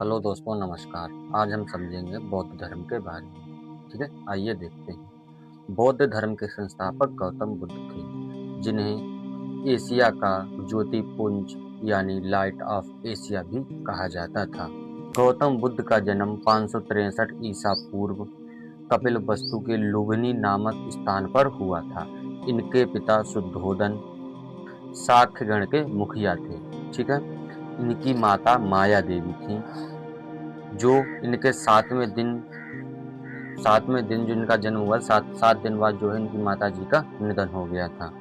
Hello दोस्तों, नमस्कार। आज हम समझेंगे बौद्ध धर्म के बारे में। ठीक है, आइए देखते हैं। बौद्ध धर्म के संस्थापक गौतम बुद्ध थे, जिन्हें एशिया का ज्योतिपुंज यानी लाइट ऑफ एशिया भी कहा जाता था। गौतम बुद्ध का जन्म 563 ईसा पूर्व कपिलवस्तु के लुम्बिनी नामक स्थान पर हुआ था। इनके पिता शुद्धोदन शाक्यगण के मुखिया थे। ठीक है, इनकी माता माया देवी थी, जो इनके सातवें दिन जो इनका जन्म हुआ, सात दिन बाद जो है इनकी माता जी का निधन हो गया था।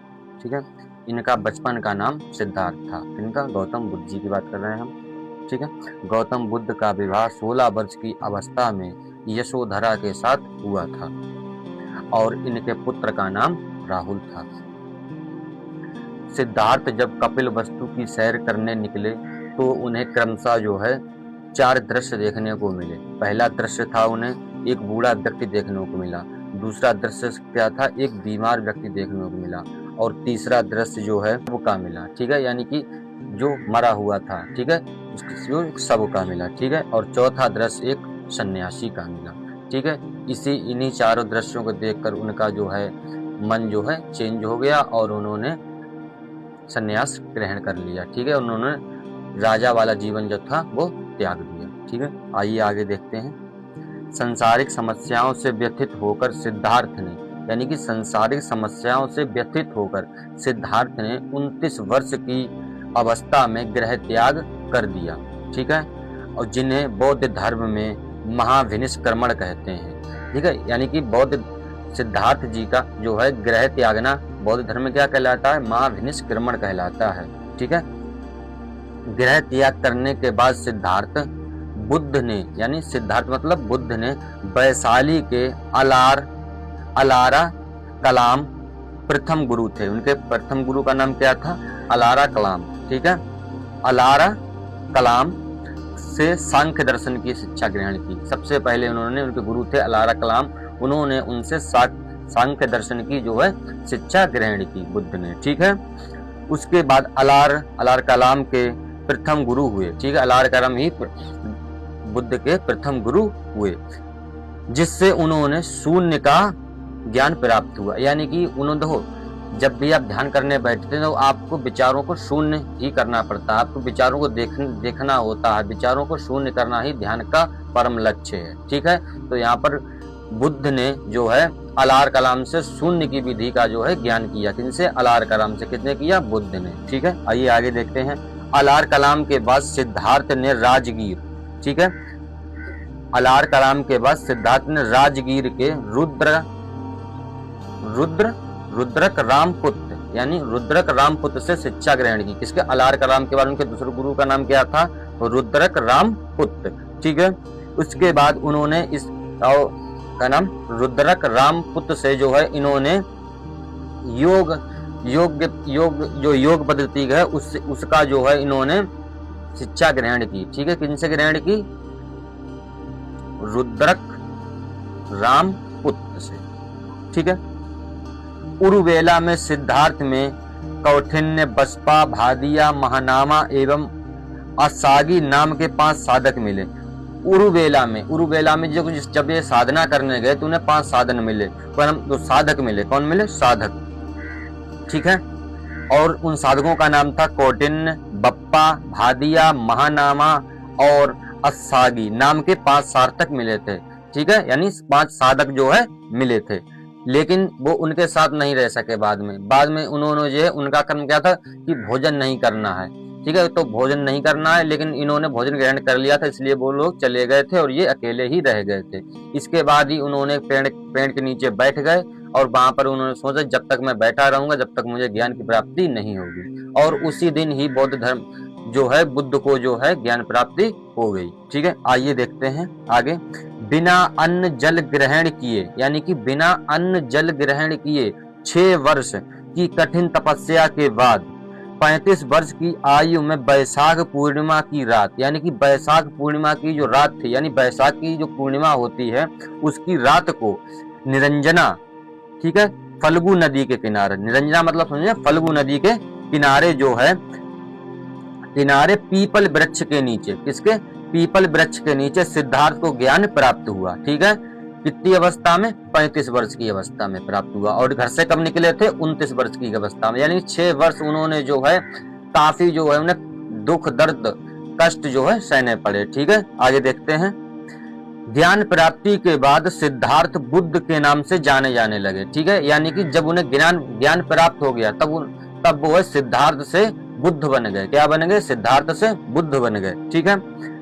ठीक है, इनका बचपन का नाम सिद्धार्थ था। इनका गौतम बुद्ध जी की बात कर रहे हैं हम। ठीक है, गौतम बुद्ध का विवाह 16 वर्ष की अवस्था में यशोधरा के साथ हुआ था और इनके पुत्र का नाम राहुल था। सिद्धार्थ जब कपिलवस्तु की सैर करने निकले तो उन्हें क्रमशः जो है 4 दृश्य देखने को मिले। पहला दृश्य था उन्हें एक बूढ़ा व्यक्ति देखने को मिला। दूसरा दृश्य क्या था, एक बीमार व्यक्ति देखने को मिला। और तीसरा दृश्य जो है शव का मिला। ठीक है, यानी कि जो मरा हुआ था। ठीक है, उसको शव का मिला। ठीक है, और चौथा दृश्य एक सन्यासी का मिला। ठीक है, इन्हीं चारों दृश्यों को देखकर उनका जो है मन जो है चेंज हो गया और उन्होंने सन्यास ग्रहण कर लिया। ठीक है, उन्होंने राजा वाला जीवन जो था वो त्याग दिया। ठीक है, आइए आगे देखते हैं। सांसारिक समस्याओं से व्यथित होकर सिद्धार्थ ने, यानी कि सांसारिक समस्याओं से व्यथित होकर सिद्धार्थ ने 29 वर्ष की अवस्था में गृह त्याग कर दिया। ठीक है, और जिन्हें बौद्ध धर्म में महाविनिष्क्रमण कहते हैं। ठीक है, यानी कि बौद्ध सिद्धार्थ जी का जो है गृह त्यागना बौद्ध धर्म में क्या कहलाता है, महाविनिष्क्रमण कहलाता है। ठीक है, गृह त्याग करने के बाद सिद्धार्थ बुद्ध ने, यानी सिद्धार्थ मतलब बुद्ध ने वैशाली के अलारा कलाम प्रथम गुरु थे। उनके प्रथम गुरु का नाम क्या था, अलारा कलाम। ठीक है, अलारा कलाम से सांख्य दर्शन की शिक्षा ग्रहण की। सबसे पहले उन्होंने, उनके गुरु थे अलारा कलाम, उन्होंने उनसे सांख्य दर्शन की जो है शिक्षा ग्रहण की बुद्ध ने। ठीक है, उसके बाद अलार कलाम के प्रथम गुरु हुए। ठीक है, अलार कलाम ही बुद्ध के प्रथम गुरु हुए, जिससे उन्होंने शून्य का ज्ञान प्राप्त हुआ। यानी कि उन्होंने, देखो, जब भी आप ध्यान करने बैठते हैं तो आपको विचारों को शून्य ही करना पड़ता है। आपको विचारों को देखना होता है। विचारों को शून्य करना ही ध्यान का परम लक्ष्य है। ठीक है, तो यहाँ पर बुद्ध ने जो है अलार कलाम से शून्य की विधि का जो है ज्ञान किया। किनसे, अलार कलाम से। किसने किया, बुद्ध ने। ठीक है, आइए आगे देखते हैं। अलार कलाम के बाद सिद्धार्थ ने राजगीर, ठीक है, अलार कलाम के बाद सिद्धार्थ ने राजगीर के रुद्रक रामपुत्र, यानी रुद्रक रामपुत्र से शिक्षा ग्रहण की। किसके, अलार कलाम के बाद उनके दूसरे गुरु का नाम क्या था, रुद्रक रामपुत्र। ठीक है, उसके बाद उन्होंने इस का नाम रुद्रक रामपुत्र से जो है इन्होंने योग पद्धति है उसका जो है इन्होंने शिक्षा ग्रहण की। ठीक है, किनसे ग्रहण की, रुद्रक रामपुत्र से। ठीक है, उरुवेला में सिद्धार्थ में कौठिन्य, बसपा, भादिया, महानामा एवं असागी नाम के 5 साधक मिले। उरुवेला में जब ये साधना करने गए तो उन्हें 5 साधन मिले, तो साधक मिले। कौन मिले, साधक। ठीक है, और उन साधकों का नाम था कौटिन्य, बप्पा, भादिया, महानामा और असागी नाम के 5 सार्थक मिले थे। ठीक है, यानी 5 साधक जो है मिले थे, लेकिन वो उनके साथ नहीं रह सके। बाद में उन्होंने जो है, उनका कर्म क्या था कि भोजन नहीं करना है। ठीक है, तो भोजन नहीं करना है, लेकिन इन्होंने भोजन ग्रहण कर लिया था, इसलिए वो लोग चले गए थे और ये अकेले ही रह गए थे। इसके बाद ही उन्होंने पेड़ के नीचे बैठ गए और वहां पर उन्होंने सोचा जब तक मैं बैठा रहूंगा जब तक मुझे ज्ञान की प्राप्ति नहीं होगी। और उसी दिन ही बौद्ध धर्म जो है, बुद्ध को जो है ज्ञान प्राप्ति हो गई। ठीक है, आइए देखते हैं आगे। बिना अन्न जल ग्रहण किए, यानी कि बिना अन्न जल ग्रहण किए 6 वर्ष की कठिन तपस्या के बाद 35 वर्ष की आयु में बैसाख पूर्णिमा की रात, यानी कि बैसाख पूर्णिमा की जो रात थी, यानी बैसाख की जो पूर्णिमा होती है उसकी रात को निरंजना, ठीक है, फल्गु नदी के किनारे, निरंजना मतलब समझे, फल्गु नदी के किनारे जो है, किनारे पीपल वृक्ष के नीचे, किसके, पीपल वृक्ष के नीचे सिद्धार्थ को ज्ञान प्राप्त हुआ। ठीक है, कितनी अवस्था में? 35 वर्ष की अवस्था में प्राप्त हुआ। और घर से कब निकले थे? 29 वर्ष की अवस्था में। यानी 6 वर्ष उन्होंने जो है काफी जो है उन्हें दुख दर्द कष्ट जो है सहने पड़े। ठीक है, आगे देखते हैं। ज्ञान प्राप्ति के बाद सिद्धार्थ बुद्ध के नाम से जाने जाने लगे। ठीक है, यानी कि जब उन्हें ज्ञान प्राप्त हो गया तब वो सिद्धार्थ से बुद्ध बन गए। क्या बन गए? सिद्धार्थ से बुद्ध बन गए। ठीक है,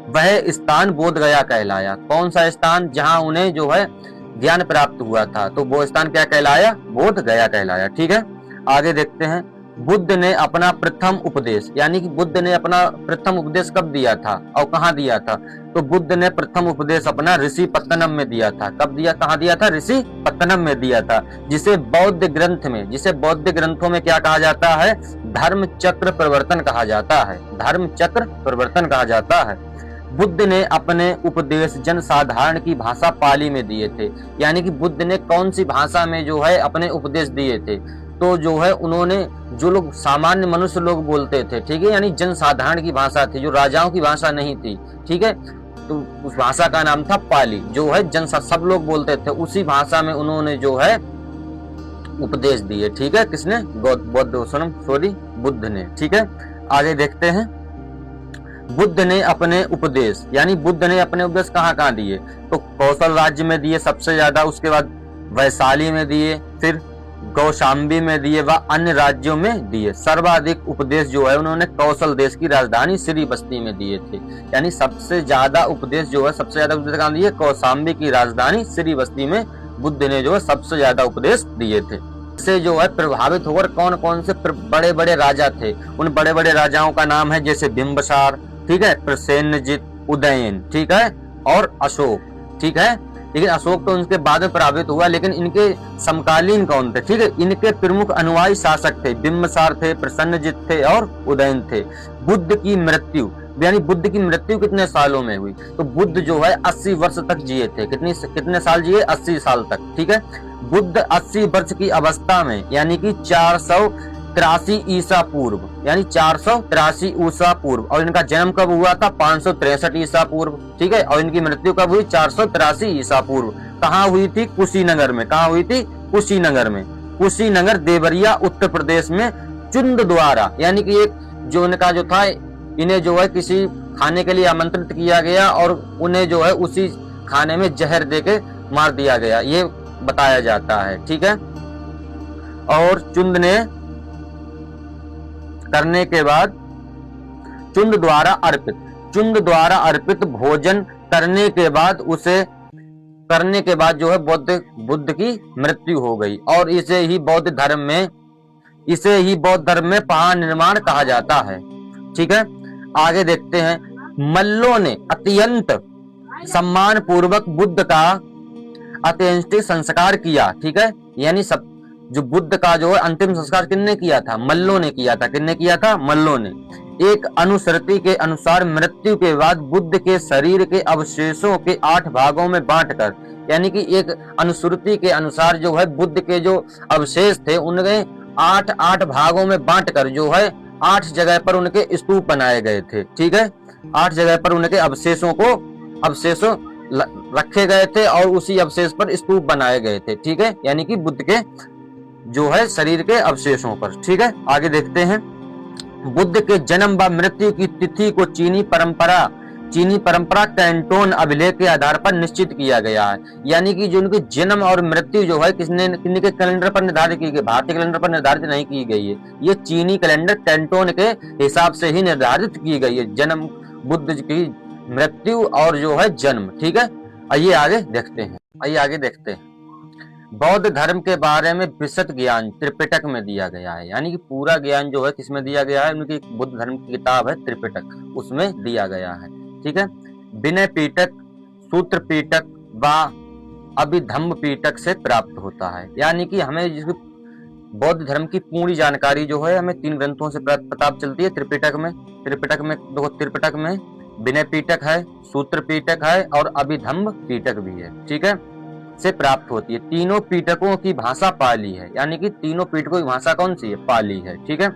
वह स्थान बोध गया कहलाया। कौन सा स्थान? जहां उन्हें जो है ज्ञान प्राप्त हुआ था, तो वो स्थान क्या कहलाया? बोध गया कहलाया। ठीक है, आगे देखते हैं। बुद्ध ने अपना प्रथम उपदेश, यानी कि बुद्ध ने अपना प्रथम उपदेश कब दिया था और कहाँ दिया था? तो बुद्ध ने प्रथम उपदेश अपना ऋषि पत्तनम में दिया था। कब दिया? कहाँ दिया था? ऋषि पत्तनम में दिया था, जिसे बौद्ध ग्रंथों में क्या कहा जाता है? धर्म चक्र प्रवर्तन कहा जाता है। धर्म चक्र प्रवर्तन कहा जाता है। बुद्ध ने अपने उपदेश जनसाधारण की भाषा पाली में दिए थे। यानी कि बुद्ध ने कौन सी भाषा में जो है अपने उपदेश दिए थे? तो जो है उन्होंने जो लोग सामान्य मनुष्य लोग बोलते थे, ठीक है, यानी जनसाधारण की भाषा थी, जो राजाओं की भाषा नहीं थी। ठीक है, तो उस भाषा का नाम था पाली, जो है सब लोग बोलते थे। उसी भाषा में उन्होंने जो है उपदेश दिए। ठीक है, किसने? बुद्ध ने। ठीक है, आगे देखते हैं। बुद्ध ने अपने उपदेश, यानी बुद्ध ने अपने उपदेश कहाँ कहाँ दिए? तो कौशल राज्य में दिए सबसे ज्यादा, उसके बाद वैशाली में दिए, फिर कौशाम्बी में दिए व अन्य राज्यों में दिए। सर्वाधिक उपदेश जो है उन्होंने कौशल देश की राजधानी श्रीबस्ती में दिए थे। यानी सबसे ज्यादा उपदेश जो है, सबसे ज्यादा उपदेश कहाँ दिए? कौशाम्बी की राजधानी श्रीबस्ती में बुद्ध ने जो है सबसे ज्यादा उपदेश दिए थे। इससे जो है प्रभावित होकर कौन कौन से बड़े बड़े राजा थे? उन बड़े बड़े राजाओं का नाम है जैसे बिंबिसार, ठीक है, प्रसेनजित, उदयन, ठीक है, और अशोक। ठीक है, लेकिन अशोक तो उनके बाद में प्रभावित हुआ, लेकिन इनके समकालीन कौन थे? ठीक है, इनके प्रमुख अनुयायी शासक थे, बिंबिसार थे, प्रसन्नजित थे और उदयन थे। बुद्ध की मृत्यु, यानी बुद्ध की मृत्यु कितने सालों में हुई? तो बुद्ध जो है 80 वर्ष तक जिए थे। कितने साल जिए? 80 साल तक। ठीक है, बुद्ध 80 वर्ष की अवस्था में, यानी कि 483 ईसा पूर्व, यानी 483 ईसा पूर्व, और इनका जन्म कब हुआ था? 563 ईसा पूर्व। ठीक है, और इनकी मृत्यु कब हुई? 483 ईसा पूर्व। कहाँ हुई थी? कुशीनगर में। कहाँ हुई थी? कुशीनगर में। कुशीनगर देवरिया उत्तर प्रदेश में चुंद द्वारा, यानी कि एक जो इनका जो था, इन्हें जो है किसी खाने के लिए आमंत्रित किया गया और उन्हें जो है उसी खाने में जहर देके मार दिया गया, ये बताया जाता है। ठीक है, और चुंद ने करने के बाद चुंद द्वारा अर्पित भोजन करने के बाद जो है बुद्ध की मृत्यु हो गई, और इसे ही बौद्ध धर्म में पहाड़ निर्माण कहा जाता है। ठीक है, आगे देखते हैं। मल्लों ने अत्यंत सम्मान पूर्वक बुद्ध का अंत्येष्टि संस्कार किया। ठीक है, यानी सब जो बुद्ध का जो है अंतिम संस्कार किसने किया था? मल्लों ने किया था। किसने किया था? मल्लों ने। एक अनुश्रुति के अनुसार मृत्यु के बाद बुद्ध के शरीर के अवशेषों के 8 भागों में बांटकर, यानी कि एक अनुश्रुति के अनुसार जो है बुद्ध के जो अवशेष थे उनके 8 भागों में बांटकर जो है 8 जगह पर उनके स्तूप बनाए गए थे। ठीक है, 8 जगह पर उनके अवशेष रखे गए थे और उसी अवशेष पर स्तूप बनाए गए थे। ठीक है, यानी कि बुद्ध के जो है शरीर के अवशेषों पर। ठीक है, आगे देखते हैं। बुद्ध के जन्म व मृत्यु की तिथि को चीनी परंपरा कैंटोन अभिलेख के आधार पर निश्चित किया गया है। यानी कि जो उनके जन्म और मृत्यु जो है किसके कैलेंडर पर निर्धारित की गई? भारतीय कैलेंडर पर निर्धारित नहीं की गई है, ये चीनी कैलेंडर कैंटोन के हिसाब से ही निर्धारित की गई है, जन्म, बुद्ध की मृत्यु और जो है जन्म। ठीक है, आइए आगे देखते हैं। बौद्ध धर्म के बारे में विशद ज्ञान त्रिपिटक में दिया गया है। यानी कि पूरा ज्ञान जो है किसमें दिया गया है? उनकी बुद्ध धर्म की किताब है त्रिपिटक, उसमें दिया गया है। ठीक है, विनय पीटक, सूत्र पीटक व अभिधम्म पीटक से प्राप्त होता है। यानी कि हमें जिसकी बौद्ध धर्म की पूरी जानकारी जो है हमें 3 ग्रंथों से पता चलती है। त्रिपिटक में विनय पीटक है, सूत्र पीटक है और अभिधम्म पीटक भी है। ठीक है, से प्राप्त होती है। तीनों पीटकों की भाषा पाली है। यानी कि तीनों पीटकों की भाषा कौन सी है? पाली है। ठीक है,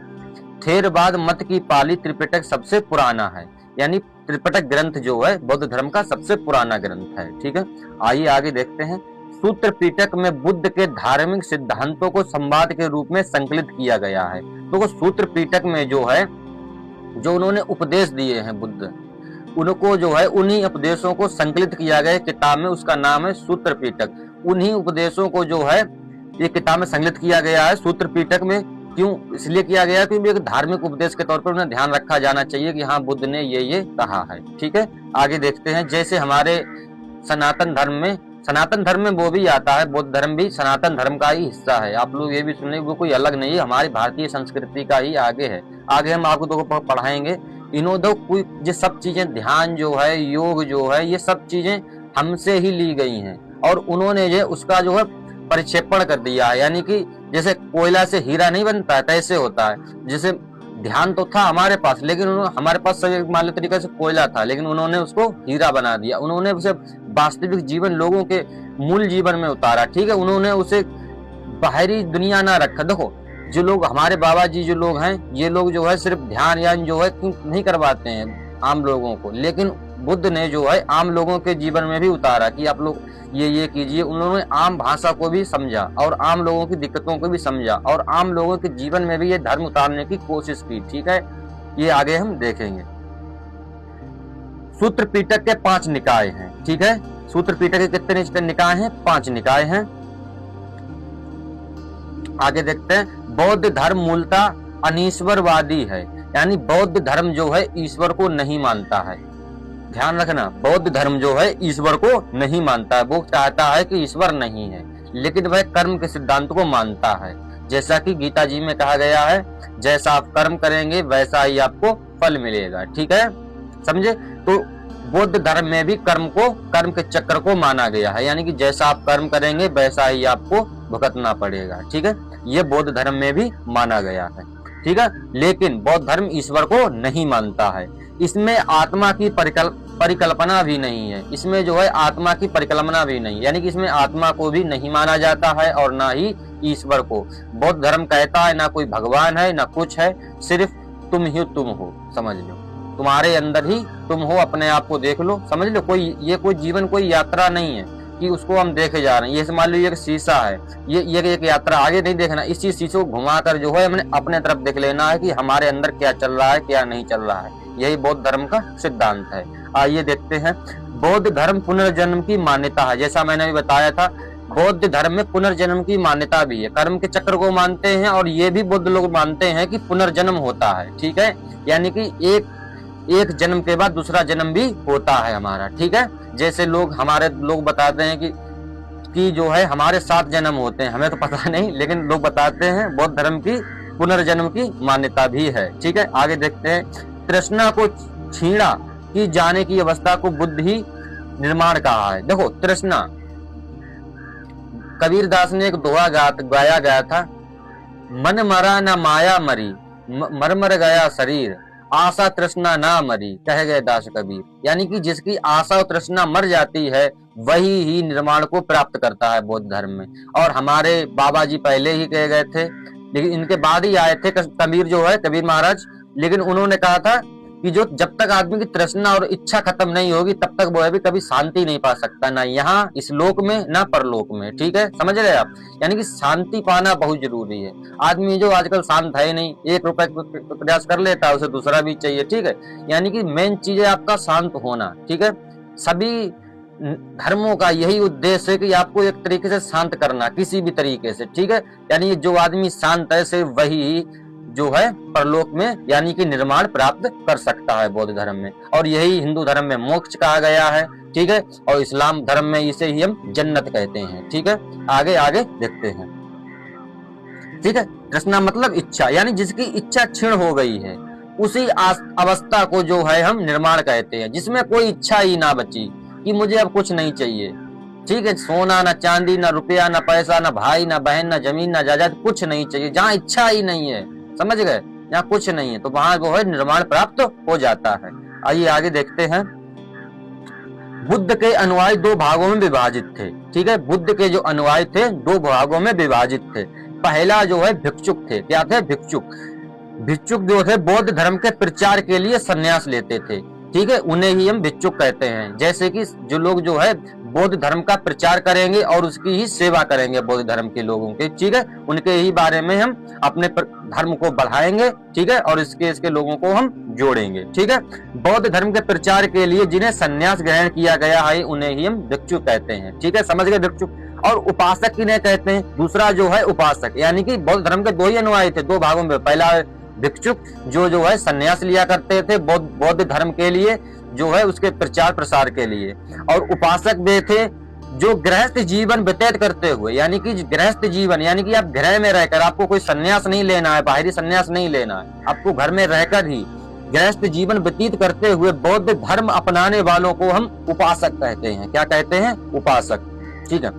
थेरवाद मत की पाली त्रिपिटक सबसे पुराना है। यानी त्रिपिटक ग्रंथ जो है बौद्ध धर्म का सबसे पुराना ग्रंथ है। ठीक है, आइए आगे देखते हैं। सूत्र पिटक में बुद्ध के धार्मिक सिद्धांतों को संवाद के रूप में संकलित किया गया है। तो सूत्र पिटक में जो है, जो उन्होंने उपदेश दिए हैं बुद्ध, उनको जो है उन्हीं उपदेशों को संकलित किया गया किताब में, उसका नाम है सूत्र पिटक। उन्हीं उपदेशों को जो है ये किताब में संकलित किया गया है सूत्र पिटक में। क्यों इसलिए किया गया, क्योंकि एक धार्मिक उपदेश के तौर पर उन्हें ध्यान रखा जाना चाहिए कि हाँ बुद्ध ने ये कहा है। ठीक है, आगे देखते हैं। जैसे हमारे सनातन धर्म में वो भी आता है, बौद्ध धर्म भी सनातन धर्म का ही हिस्सा है। आप लोग ये भी सुने, वो कोई अलग नहीं है, हमारी भारतीय संस्कृति का ही आगे है। आगे हम आपको तो पढ़ाएंगे। इन्होंने कोई ये सब चीजें, ध्यान जो है, योग जो है, ये सब चीजें हमसे ही ली गई हैं और उन्होंने जो उसका जो है परिक्षेपण कर दिया है। यानी कि जैसे कोयला से हीरा नहीं बनता है, तैसे होता है। जैसे ध्यान तो था हमारे पास, लेकिन हमारे पास सभी मान लो तरीके से कोयला था, लेकिन उन्होंने उसको हीरा बना दिया। उन्होंने उसे वास्तविक जीवन, लोगों के मूल जीवन में उतारा। ठीक है, उन्होंने उसे बाहरी दुनिया ना रखा। देखो जो लोग हमारे बाबा जी जो लोग हैं, ये लोग जो है सिर्फ ध्यान यान जो है नहीं करवाते हैं आम लोगों को, लेकिन बुद्ध ने जो है आम लोगों के जीवन में भी उतारा कि आप लोग ये कीजिए। उन्होंने आम भाषा को भी समझा और आम लोगों की दिक्कतों को भी समझा और आम लोगों के जीवन में भी ये धर्म उतारने की कोशिश की। ठीक है, ये आगे हम देखेंगे। सूत्र पिटक के 5 निकाय हैं। ठीक है, सूत्र पिटक के कितने निकाय हैं? 5 निकाय हैं। आगे देखते हैं। बौद्ध धर्म मूलतः अनीश्वरवादी है, यानी बौद्ध धर्म जो है ईश्वर को नहीं मानता है। ध्यान रखना, बौद्ध धर्म जो है ईश्वर को नहीं मानता है। वो चाहता है कि ईश्वर नहीं है, लेकिन वह कर्म के सिद्धांत को मानता है। जैसा कि गीता जी में कहा गया है, जैसा आप कर्म करेंगे वैसा ही आपको फल मिलेगा। ठीक है, समझे? तो बौद्ध धर्म में भी कर्म के चक्र को माना गया है, यानी कि जैसा आप कर्म करेंगे वैसा ही आपको भुगतना पड़ेगा। ठीक है, ये बौद्ध धर्म में भी माना गया है। ठीक है, लेकिन बौद्ध धर्म ईश्वर को नहीं मानता है। इसमें आत्मा की परिकल्पना भी नहीं है। इसमें जो है आत्मा की परिकल्पना भी नहीं, यानी कि इसमें आत्मा को भी नहीं माना जाता है और ना ही ईश्वर को। बौद्ध धर्म कहता है ना कोई भगवान है ना कुछ है, सिर्फ तुम ही तुम हो। समझ लो, तुम्हारे अंदर ही तुम हो, अपने आप को देख लो। समझ लो, कोई जीवन कोई यात्रा नहीं है कि उसको हम देखे जा रहे हैं। ये मान लो एक शीशा है, ये एक यात्रा, आगे नहीं देखना। इसी शीशे को घुमाकर जो है हमने अपने तरफ देख लेना है कि हमारे अंदर क्या चल रहा है क्या नहीं चल रहा है। यही बौद्ध धर्म का सिद्धांत है। आइए देखते हैं। बौद्ध धर्म पुनर्जन्म की मान्यता है। जैसा मैंने अभी बताया था, बौद्ध धर्म में पुनर्जन्म की मान्यता भी है। कर्म के चक्र को मानते हैं और ये भी बौद्ध लोग मानते हैं कि पुनर्जन्म होता है। ठीक है, यानी कि एक जन्म के बाद दूसरा जन्म भी होता है हमारा। ठीक है, जैसे हमारे लोग बताते हैं कि जो है हमारे 7 जन्म होते हैं, हमें तो पता नहीं, लेकिन लोग बताते हैं बौद्ध धर्म की पुनर्जन्म की मान्यता भी है। ठीक है, आगे देखते हैं। तृष्णा को छीना की जाने की अवस्था को बुद्ध ही निर्माण कहा है। देखो तृष्णा, कबीर दास ने एक दोहा गाया गया था, मन मरा न माया मरी, मर गया शरीर, आशा तृष्णा ना मरी, कह गए दास कबीर। यानी कि जिसकी आशा और तृष्णा मर जाती है वही ही निर्माण को प्राप्त करता है बौद्ध धर्म में। और हमारे बाबा जी पहले ही कह गए थे, लेकिन इनके बाद ही आए थे कबीर जो है, कबीर महाराज। लेकिन उन्होंने कहा था कि जो जब तक आदमी की तृष्णा और इच्छा खत्म नहीं होगी तब तक वो भी कभी शांति नहीं पा सकता, ना यहाँ इस लोक में ना परलोक में। ठीक है, समझ रहे आप? यानी कि शांति पाना बहुत जरूरी है। आदमी जो आजकल शांत है नहीं, 1 रुपए प्रयास कर लेता है, उसे दूसरा भी चाहिए। ठीक है, यानी कि मेन चीज है आपका शांत होना। ठीक है, सभी धर्मों का यही उद्देश्य है कि आपको एक तरीके से शांत करना, किसी भी तरीके से। ठीक है, यानी जो आदमी शांत है सिर्फ वही जो है परलोक में यानी कि निर्माण प्राप्त कर सकता है बौद्ध धर्म में। और यही हिंदू धर्म में मोक्ष कहा गया है। ठीक है, और इस्लाम धर्म में इसे ही हम जन्नत कहते हैं। ठीक है, आगे देखते हैं। ठीक है, तृष्णा मतलब इच्छा, यानी जिसकी इच्छा क्षीण हो गई है उसी अवस्था को जो है हम निर्माण कहते हैं, जिसमें कोई इच्छा ही ना बची कि मुझे अब कुछ नहीं चाहिए। ठीक है, सोना ना चांदी ना रुपया ना पैसा ना भाई ना बहन ना जमीन ना जायदाद, कुछ नहीं चाहिए। जहाँ इच्छा ही नहीं है, समझ गए, यहाँ कुछ नहीं है, तो वहां वो है निर्माण प्राप्त हो जाता है। आइए आगे देखते हैं। बुद्ध के अनुयायी 2 भागों में विभाजित थे। ठीक है, बुद्ध के जो अनुयायी थे 2 भागों में विभाजित थे। पहला जो है भिक्षुक थे। क्या थे? भिक्षुक जो थे बौद्ध धर्म के प्रचार के लिए संन्यास लेते थे। ठीक है, उन्हें ही हम भिक्षुक कहते हैं। जैसे कि जो लोग जो है बौद्ध धर्म का प्रचार करेंगे और उसकी ही सेवा करेंगे बौद्ध धर्म के लोगों के, ठीक है, उनके ही बारे में हम अपने धर्म को बढ़ाएंगे, ठीक है, और इसके लोगों को हम जोड़ेंगे, ठीक है। बौद्ध धर्म के प्रचार के लिए जिन्हें संन्यास ग्रहण किया गया है उन्हें ही हम भिक्षुक कहते हैं, ठीक है, समझ गए भिक्षुक। और उपासक किन्हें कहते हैं? दूसरा जो है उपासक, यानी कि बौद्ध धर्म के दो ही अनुयायी थे, दो भागों में। पहला भिक्षुक जो है संन्यास लिया करते थे बौद्ध धर्म के लिए, जो है उसके प्रचार प्रसार के लिए। और उपासक वे थे जो गृहस्थ जीवन व्यतीत करते हुए, यानी कि गृहस्थ जीवन, यानी कि आप गृह में रहकर, आपको कोई संन्यास नहीं लेना है, बाहरी संन्यास नहीं लेना है, आपको घर में रहकर ही गृहस्थ जीवन व्यतीत करते हुए बौद्ध धर्म अपनाने वालों को हम उपासक कहते हैं। क्या कहते हैं? उपासक, ठीक है।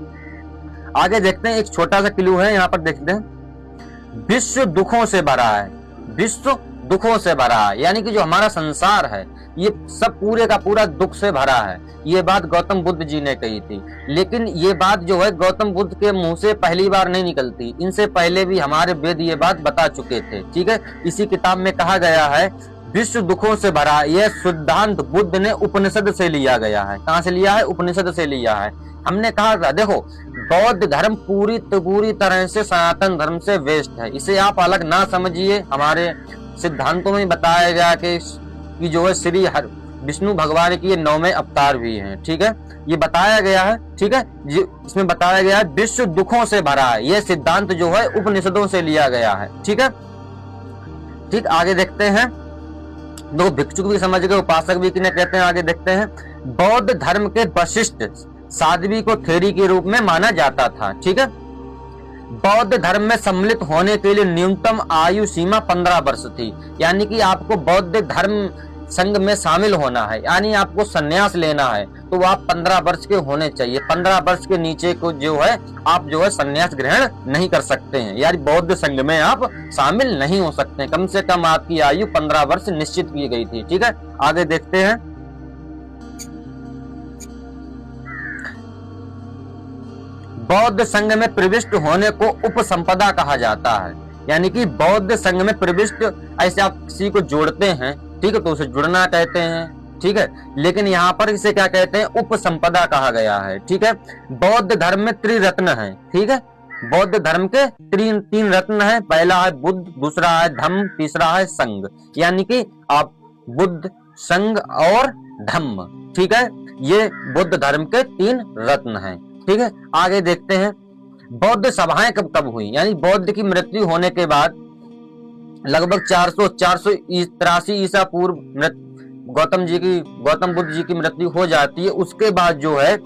आगे देखते हैं, एक छोटा सा क्लू है यहाँ पर, देखते हैं। विश्व दुखों से भरा है, विश्व दुखों से भरा है, यानी कि जो हमारा संसार है ये सब पूरे का पूरा दुख से भरा है। ये बात गौतम बुद्ध जी ने कही थी, लेकिन ये बात जो है गौतम बुद्ध के मुंह से पहली बार नहीं निकलती, इनसे पहले भी हमारे वेद ये बात बता चुके थे, ठीक है। इसी किताब में कहा गया है विश्व दुखों से भरा। यह सिद्धांत बुद्ध ने उपनिषद से लिया गया है। कहां से लिया है? उपनिषद से लिया है। हमने कहा था, देखो बौद्ध धर्म पूरी तरह से सनातन धर्म से वेस्ट है, इसे आप अलग ना समझिए। हमारे सिद्धांतों में बताया गया कि जो है श्री विष्णु भगवान की ये 9वें अवतार भी हैं, ठीक है, ये बताया गया है, ठीक है। इसमें बताया गया है विश्व दुखों से भरा है, यह सिद्धांत जो है उपनिषदों से लिया गया है, ठीक है। ठीक, आगे देखते हैं। दो भिक्षुक भी समझ गए, उपासक भी किन्हें कहते हैं, आगे देखते हैं। बौद्ध धर्म के वशिष्ठ साध्वी को थेरी के रूप में माना जाता था, ठीक है। बौद्ध धर्म में सम्मिलित होने के लिए न्यूनतम आयु सीमा 15 वर्ष थी, यानी कि आपको बौद्ध धर्म संघ में शामिल होना है, यानी आपको संन्यास लेना है तो आप 15 वर्ष के होने चाहिए। 15 वर्ष के नीचे को जो है आप जो है संन्यास ग्रहण नहीं कर सकते हैं, यानी बौद्ध संघ में आप शामिल नहीं हो सकते। कम से कम आपकी आयु 15 वर्ष निश्चित की गई थी, ठीक है। आगे देखते हैं। बौद्ध संघ में प्रविष्ट होने को उपसंपदा कहा जाता है, यानी कि बौद्ध संघ में प्रविष्ट, ऐसे आप किसी को जोड़ते हैं, ठीक है, तो उसे जुड़ना कहते हैं, ठीक है। लेकिन यहाँ पर इसे क्या कहते हैं? उपसंपदा कहा गया है, ठीक है। बौद्ध धर्म में त्रिरत्न है, ठीक है। बौद्ध धर्म के तीन रत्न है, पहला है बुद्ध, दूसरा है धम्म, तीसरा है संघ, यानी कि आप बुद्ध, संघ और धम्म, ठीक है, ये बुद्ध धर्म के 3 रत्न हैं, ठीक है। आगे देखते हैं। बौद्ध सभाएं कब हुई? यानी बौद्ध की मृत्यु होने के बाद लगभग 483 ईसा पूर्व गौतम बुद्ध जी की मृत्यु हो जाती है। उसके बाद जो है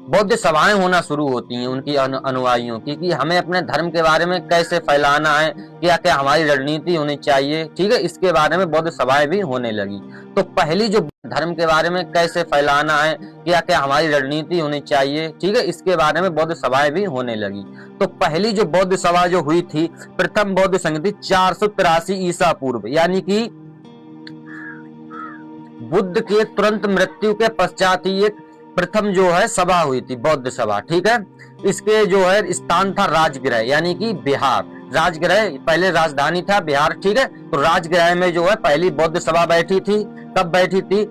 बौद्ध सभाएं होना शुरू होती हैं उनकी अनुयायियों की, कि हमें अपने धर्म के बारे में कैसे फैलाना है, क्या क्या हमारी रणनीति होनी चाहिए, ठीक है, इसके बारे में बौद्ध सभाएं भी होने लगी। तो पहली जो धर्म के बारे में कैसे फैलाना है, क्या क्या हमारी रणनीति होनी चाहिए, ठीक है, इसके बारे में बौद्ध सभाएं भी होने लगी। तो पहली जो बौद्ध सभा जो हुई थी, प्रथम बौद्ध संघ थी 483 ईसा पूर्व, यानी कि बुद्ध के तुरंत मृत्यु के पश्चात ही एक प्रथम जो है सभा हुई थी, बौद्ध सभा, ठीक है। इसके जो है स्थान था राजगृह, यानी कि बिहार। राजगृह पहले राजधानी था बिहार, ठीक है। तो राजगृह में जो है पहली बौद्ध सभा बैठी थी। कब बैठी थी?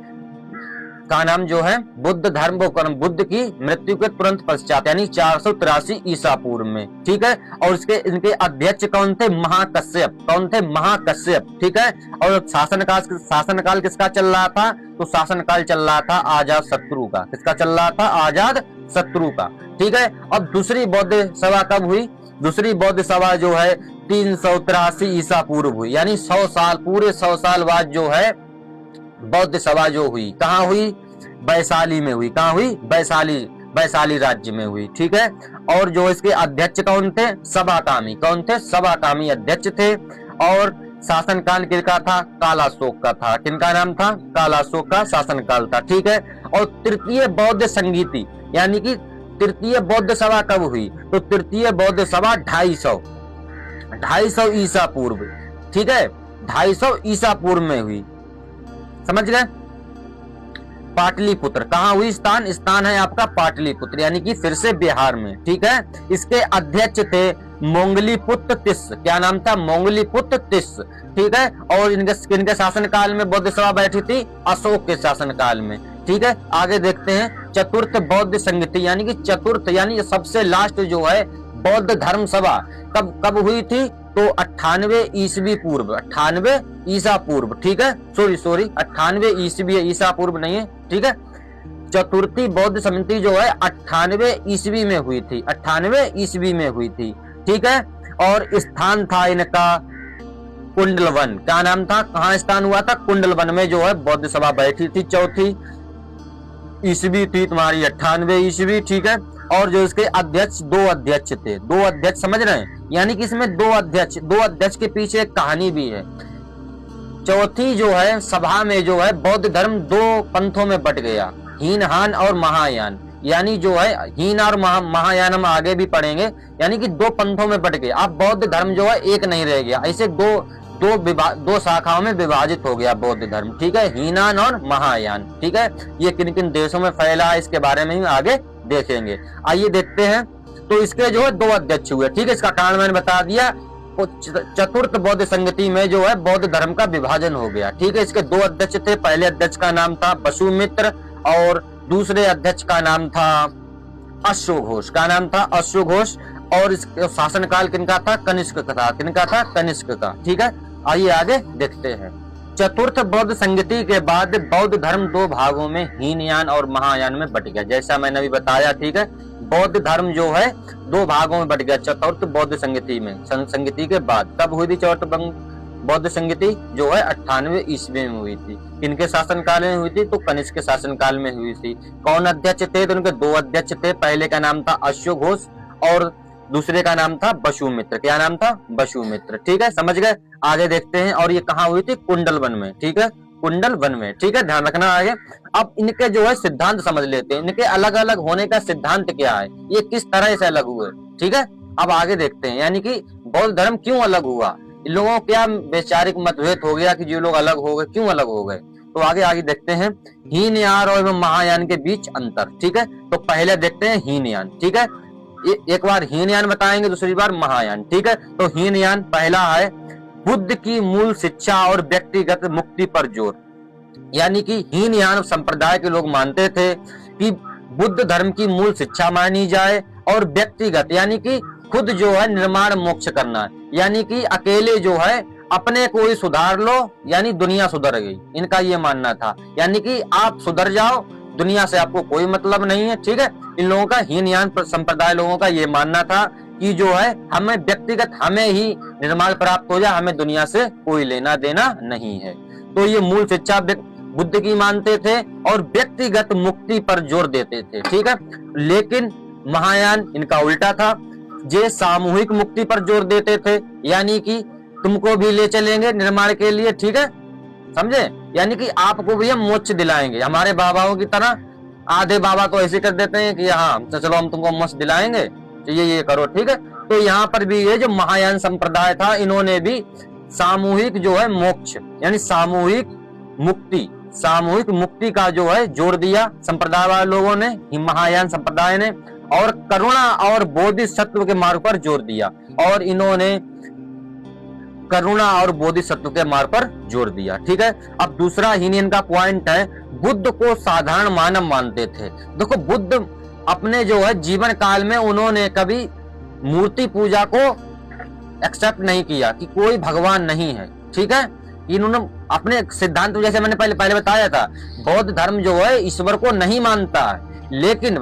का नाम जो है बुद्ध धर्म बुद्ध की मृत्यु के तुरंत पश्चात, यानी 483 ईसा पूर्व में, ठीक है। और इनके अध्यक्ष कौन थे? महाकश्यप। कौन थे? महाकश्यप, ठीक है। और शासनकाल किसका चल रहा था? तो शासनकाल चल रहा था आजाद शत्रु का। किसका चल रहा था? आजाद शत्रु का, ठीक है। अब दूसरी बौद्ध सभा कब हुई? दूसरी बौद्ध सभा जो है 383 ईसा पूर्व हुई, यानी 100 साल, पूरे 100 साल बाद जो है बौद्ध सभा जो हुई। कहाँ हुई? वैशाली में हुई। कहाँ हुई? वैशाली राज्य में हुई, ठीक है। और जो इसके अध्यक्ष कौन थे? सभाकामी। कौन थे? सभाकामी अध्यक्ष थे। और शासनकाल किनका था? कालाशोक का था। किनका नाम था? कालाशोक का शासनकाल था, ठीक है। और तृतीय बौद्ध संगीति, यानी कि तृतीय बौद्ध सभा कब हुई? तो तृतीय बौद्ध सभा 250 ईसा पूर्व, ठीक है, 250 ईसा पूर्व में हुई। समझ गए? पाटलिपुत्र। कहाँ हुई स्थान? स्थान है आपका पाटलिपुत्र, यानी कि फिर से बिहार में। ठीक है, इसके अध्यक्ष थे मोंगलीपुत्र तिस्स। क्या नाम था? मोंगलीपुत्र तिस्स। ठीक है, और इनके शासन काल में बौद्ध सभा बैठी थी? अशोक के शासन काल में। ठीक है, आगे देखते हैं चतुर्थ बौद्ध संगति, यानी कि चतुर्थ यानी सबसे लास्ट जो है बौद्ध धर्म सभा कब हुई थी? तो 98 ईस्वी पूर्व, 98 ईसा पूर्व। ठीक है, सॉरी 98 ईस्वी, ईसा पूर्व नहीं है। ठीक है, चतुर्थी बौद्ध समिति जो है 98 ईस्वी में हुई थी, 98 ईस्वी में हुई थी। ठीक है, और स्थान था इनका कुंडलवन। क्या नाम था? कहाँ स्थान हुआ था? कुंडलवन में जो है बौद्ध सभा बैठी थी। चौथी ईस्वी थी तुम्हारी 98 ईस्वी। ठीक है, और जो इसके अध्यक्ष, दो अध्यक्ष थे, दो अध्यक्ष, समझ रहे हैं? यानी कि इसमें दो अध्यक्ष के पीछे एक कहानी भी है। चौथी जो है सभा में जो है बौद्ध धर्म दो पंथों में बट गया, हीनयान और महायान। यानी जो है हीन और महायान हम आगे भी पढ़ेंगे, यानी कि दो पंथों में बट गया। अब बौद्ध धर्म जो है एक नहीं रह गया, ऐसे दो शाखाओं में विभाजित हो गया बौद्ध धर्म। ठीक है, हीनयान और महायान। ठीक है, ये किन किन देशों में फैला है इसके बारे में आगे देखेंगे। आइए देखते हैं। तो इसके जो है दो अध्यक्ष हुए। ठीक है, इसका कारण मैंने बता दिया। चतुर्थ बौद्ध संगति में जो है बौद्ध धर्म का विभाजन हो गया। ठीक है, इसके दो अध्यक्ष थे। पहले अध्यक्ष का नाम था वसुमित्र और दूसरे अध्यक्ष का नाम था अश्वघोष। का नाम था अश्वघोष। और इसके शासनकाल किनका था? कनिष्क का था। किनका था? कनिष्क का। ठीक है, आइए आगे देखते हैं। चतुर्थ बौद्ध संगति के बाद बौद्ध धर्म दो भागों में हीनयान और महायान में बट गया, जैसा मैंने अभी बताया। ठीक है, बौद्ध धर्म जो है दो भागों में बट गया चतुर्थ बौद्ध संगति में। संगति के बाद कब हुई थी चतुर्थ बौद्ध संगति? जो है 98 ईस्वी में हुई थी। किनके शासनकाल में हुई थी? तो कनिष्क के शासनकाल में हुई थी। कौन अध्यक्ष थे? तो उनके दो अध्यक्ष थे। पहले का नाम था अश्वघोष और दूसरे का नाम था वसुमित्र। क्या नाम था? वसुमित्र। ठीक है, समझ गए? आगे देखते हैं। और ये कहाँ हुई थी? कुंडलवन में। ठीक है, कुंडलवन में। ठीक है, ध्यान रखना आगे। अब इनके जो है सिद्धांत समझ लेते हैं। इनके अलग अलग होने का सिद्धांत क्या है, ये किस तरह से अलग हुए। ठीक है, अब आगे देखते हैं, यानी कि बौद्ध धर्म क्यों अलग हुआ, इन लोगों क्या वैचारिक मतभेद हो गया कि जो लोग अलग हो गए, क्यों अलग हो गए। तो आगे देखते हैं हीनयान और महायान के बीच अंतर। ठीक है, तो पहले देखते हैं हीनयान। ठीक है, एक बार हीनयान बताएंगे, दूसरी बार महायान। ठीक है, तो हीनयान पहला है बुद्ध की मूल शिक्षा और व्यक्तिगत मुक्ति पर जोर। यानी कि हीनयान संप्रदाय के लोग मानते थे कि बुद्ध धर्म की मूल शिक्षा मानी जाए और व्यक्तिगत यानी कि खुद जो है निर्माण मोक्ष करना है, यानी कि अकेले जो है अपने को ही सुधार लो, यानी दुनिया सुधर गई। इनका ये मानना था, यानी कि आप सुधर जाओ, दुनिया से आपको कोई मतलब नहीं है। ठीक है, इन लोगों का हीनयान संप्रदाय लोगों का ये मानना था कि जो है हमें व्यक्तिगत हमें ही निर्माण प्राप्त हो जाए, हमें दुनिया से कोई लेना देना नहीं है। तो ये मूल शिक्षा बुद्ध की मानते थे और व्यक्तिगत मुक्ति पर जोर देते थे। ठीक है, लेकिन महायान इनका उल्टा था, ये सामूहिक मुक्ति पर जोर देते थे, यानी कि तुमको भी ले चलेंगे निर्माण के लिए। ठीक है, समझे? यानी कि आपको भी हम मोक्ष दिलाएंगे, हमारे बाबाओं की तरह। आधे बाबा तो ऐसे कर देते हैं कि हाँ तो चलो हम तुमको मोक्ष दिलाएंगे, तो ये करो। ठीक है, तो यहाँ पर भी ये जो महायान संप्रदाय था, इन्होंने भी सामूहिक जो है मोक्ष यानी सामूहिक मुक्ति का जो है जोर दिया संप्रदाय वाले लोगों ने, महायान संप्रदाय ने, और करुणा और बोधिसत्व के मार्ग पर जोर दिया। और इन्होंने करुणा और बोधिसत्व के मार्ग पर जोर दिया। ठीक है, अब दूसरा हीनयान का पॉइंट है, बुद्ध को साधारण मानव मानते थे। देखो, बुद्ध अपने जो है जीवन काल में उन्होंने कभी मूर्ति पूजा को एक्सेप्ट नहीं किया कि कोई भगवान नहीं है। ठीक है, इन्होंने अपने सिद्धांत, जैसे मैंने पहले बताया था, बौद्ध धर्म जो है ईश्वर को नहीं मानता है, लेकिन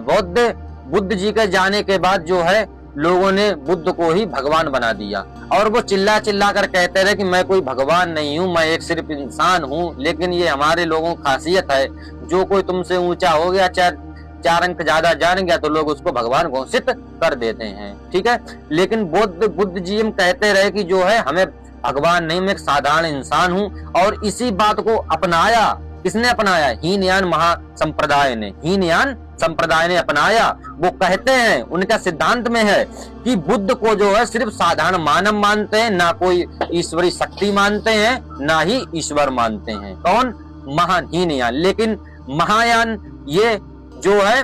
बुद्ध जी के जाने के बाद जो है लोगों ने बुद्ध को ही भगवान बना दिया। और वो चिल्ला कर कहते रहे कि मैं कोई भगवान नहीं हूँ, मैं एक सिर्फ इंसान हूँ। लेकिन ये हमारे लोगों की खासियत है, जो कोई तुमसे ऊंचा हो गया, चार अंक ज्यादा जान गया, तो लोग उसको भगवान घोषित कर देते हैं। ठीक है, लेकिन बुद्ध जी हम कहते रहे कि जो है हमें भगवान नहीं, मैं एक साधारण इंसान हूँ। और इसी बात को अपनाया, किसने अपनाया? हीनयान महासंप्रदाय ने, हीनयान संप्रदाय ने अपनाया। वो कहते हैं, उनका सिद्धांत में है कि बुद्ध को जो है सिर्फ साधारण मानव मानते हैं, ना कोई ईश्वरी शक्ति मानते हैं, ना ही ईश्वर मानते हैं। कौन? महान हीनयान। लेकिन महायान ये जो है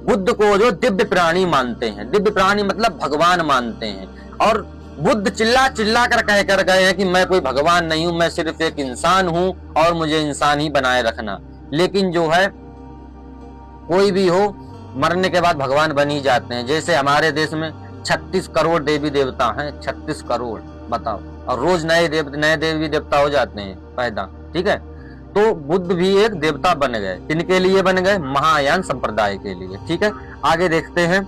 बुद्ध को जो दिव्य प्राणी मानते हैं, दिव्य प्राणी मतलब भगवान मानते हैं। और बुद्ध चिल्ला चिल्ला कर कह कर गए हैं कि मैं कोई भगवान नहीं हूं, मैं सिर्फ एक इंसान हूं और मुझे इंसान ही बनाए रखना। लेकिन जो है कोई भी हो मरने के बाद भगवान बन ही जाते हैं। जैसे हमारे देश में 36 करोड़ देवी देवता हैं, 36 करोड़, बताओ, और रोज नए देवी देवता हो जाते हैं पैदा, ठीक है। तो बुद्ध भी एक देवता बन गए, किनके लिए बन गए? महायान संप्रदाय के लिए, ठीक है। आगे देखते हैं